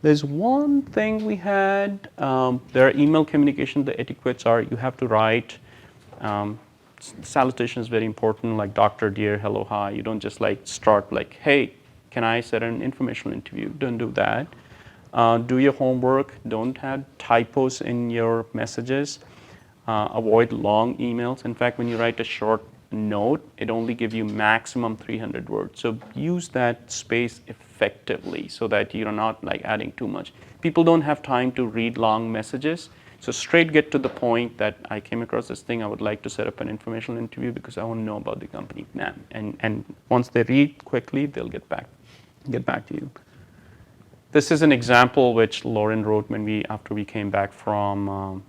There's one thing we had. There are email communication. The etiquettes are you have to write. Salutation is very important, like Dr. Dear, hello, hi. You don't just start like, hey, can I set an informational interview? Don't do that. Do your homework. Don't have typos in your messages. Avoid long emails. In fact, when you write a short note, it only gives you maximum 300 words. So use that space effectively so that you're not like adding too much. People don't have time to read long messages. So straight get to the point that I came across this thing, I would like to set up an informational interview because I want to know about the company. And once they read quickly, they'll get back to you. This is an example which Lauren wrote after we came back from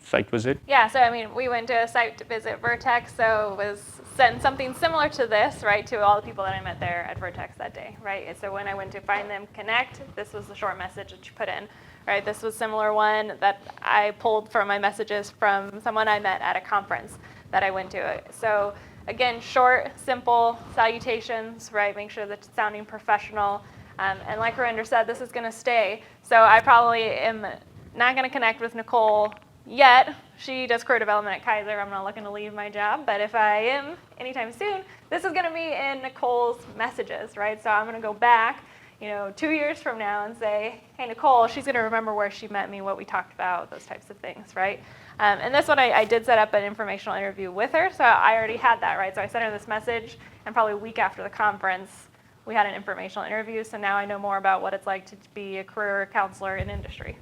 site visit. Yeah, so I mean, we went to a site visit Vertex, so it was sent something similar to this, right, to all the people that I met there at Vertex that day, right? And so when I went to find them connect, this was the short message that you put in, right? This was a similar one that I pulled from my messages from someone I met at a conference that I went to. So again, short, simple salutations, right? Make sure that it's sounding professional. And like Harinder said, this is going to stay. So I probably am not going to connect with Nicole yet. She does career development at Kaiser. I'm not looking to leave my job, but if I am anytime soon, this is going to be in Nicole's messages, right? So I'm going to go back, 2 years from now and say, hey, Nicole, she's going to remember where she met me, what we talked about, those types of things, right? And this one, I did set up an informational interview with her, so I already had that, right? So I sent her this message, and probably a week after the conference, we had an informational interview, so now I know more about what it's like to be a career counselor in industry.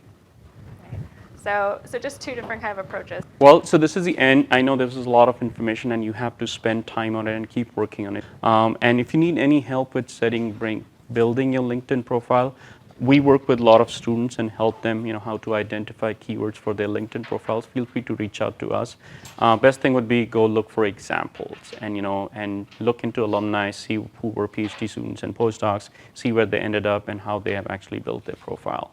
So just two different kind of approaches. Well, so this is the end. I know this is a lot of information and you have to spend time on it and keep working on it. And if you need any help with building your LinkedIn profile, we work with a lot of students and help them, how to identify keywords for their LinkedIn profiles. Feel free to reach out to us. Best thing would be go look for examples and, and look into alumni, see who were PhD students and postdocs, see where they ended up and how they have actually built their profile.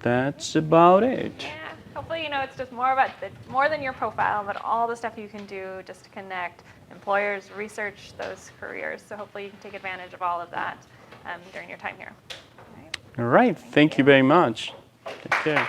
That's about it. Yeah, hopefully, it's just more than your profile, but all the stuff you can do just to connect employers, research those careers. So hopefully you can take advantage of all of that during your time here. All right. Thank you very much. Take care.